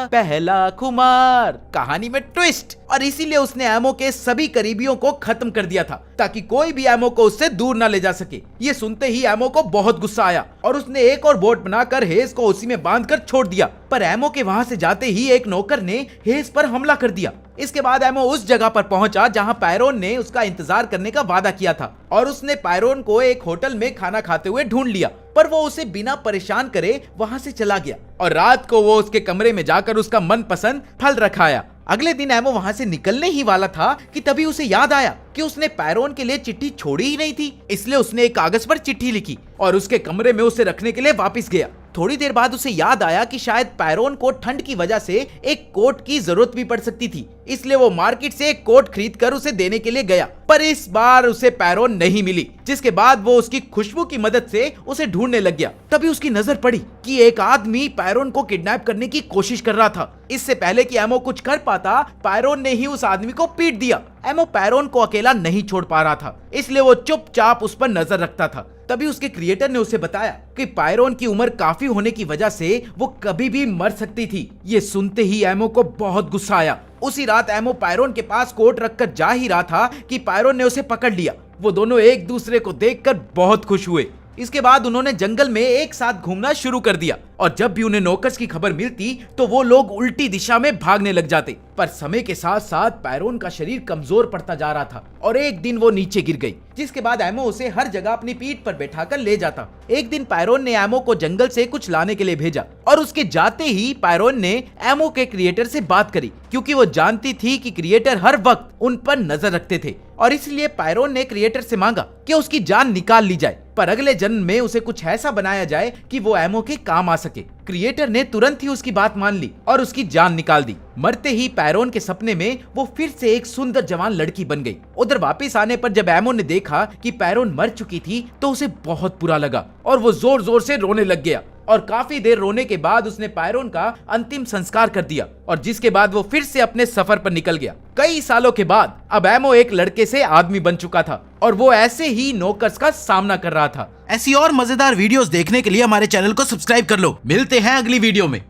[SPEAKER 1] पहला खुमार, कहानी में ट्विस्ट। और इसीलिए उसने एमो के सभी करीबियों को खत्म कर दिया था ताकि कोई भी एमो को उससे दूर न ले जा सके। ये सुनते ही एमो को बहुत गुस्सा आया और उसने एक और बोट बनाकर हेज को उसी में बांधकर छोड़ दिया। पर एमो के वहां से जाते ही एक नौकर ने हेज पर हमला कर दिया। इसके बाद एमो उस जगह पर पहुंचा जहां पायरोन ने उसका इंतजार करने का वादा किया था और उसने पायरोन को एक होटल में खाना खाते हुए ढूंढ लिया, पर वो उसे बिना परेशान करे वहां से चला गया और रात को वो उसके कमरे में जाकर उसका मनपसंद फल रखाया। अगले दिन एमो वहां से निकलने ही वाला था कि तभी उसे याद आया कि उसने पायरोन के लिए चिट्ठी छोड़ी ही नहीं थी, इसलिए उसने एक कागज पर चिट्ठी लिखी और उसके कमरे में उसे रखने के लिए वापस गया। थोड़ी देर बाद उसे याद आया कि शायद पायरोन को ठंड की वजह से एक कोट की जरूरत भी पड़ सकती थी, इसलिए वो मार्केट से एक कोट खरीद कर उसे देने के लिए गया। पर इस बार उसे पायरोन नहीं मिली, जिसके बाद वो उसकी खुशबू की मदद से उसे ढूंढने लग गया। तभी उसकी नजर पड़ी कि एक आदमी पायरोन को किडनैप करने की कोशिश कर रहा था। इससे पहले कि एमो कुछ कर पाता, पायरोन ने ही उस आदमी को पीट दिया। एमो पायरोन को अकेला नहीं छोड़ पा रहा था, इसलिए वो चुपचाप उस पर नजर रखता था। तभी उसके क्रिएटर ने उसे बताया कि पायरोन की उम्र काफी होने की वजह से वो कभी भी मर सकती थी। ये सुनते ही एमो को बहुत गुस्सा आया। उसी रात एमो पायरोन के पास कोट रखकर जा ही रहा था कि पायरोन ने उसे पकड़ लिया। वो दोनों एक दूसरे को देखकर बहुत खुश हुए। इसके बाद उन्होंने जंगल में एक साथ घूमना शुरू कर दिया और जब भी उन्हें नौकर्स की खबर मिलती तो वो लोग उल्टी दिशा में भागने लग जाते। पर समय के साथ साथ पायरोन का शरीर कमजोर पड़ता जा रहा था और एक दिन वो नीचे गिर गई, जिसके बाद एमो उसे हर जगह अपनी पीठ पर बैठाकर ले जाता। एक दिन पायरोन ने एमो को जंगल से कुछ लाने के लिए भेजा और उसके जाते ही पायरोन ने एमो के क्रिएटर से बात करी, क्योंकि वो जानती थी कि क्रिएटर हर वक्त उन पर नजर रखते थे और इसलिए पायरोन ने क्रिएटर से मांगा कि उसकी जान निकाल ली जाए, पर अगले जन्म में उसे कुछ ऐसा बनाया जाए कि वो एमो के काम आ सके। क्रिएटर ने तुरंत ही उसकी बात मान ली और उसकी जान निकाल दी। मरते ही पायरोन के सपने में वो फिर से एक सुंदर जवान लड़की बन गई। उधर वापस आने पर जब एमो ने देखा कि पायरोन मर चुकी थी तो उसे बहुत बुरा लगा और वो जोर जोर से रोने लग गया और काफी देर रोने के बाद उसने पायरोन का अंतिम संस्कार कर दिया और जिसके बाद वो फिर से अपने सफर पर निकल गया। कई सालों के बाद अब एमो एक लड़के से आदमी बन चुका था और वो ऐसे ही नौकर्स का सामना कर रहा था।
[SPEAKER 2] ऐसी और मजेदार वीडियोस देखने के लिए हमारे चैनल को सब्सक्राइब कर लो। मिलते हैं अगली वीडियो में।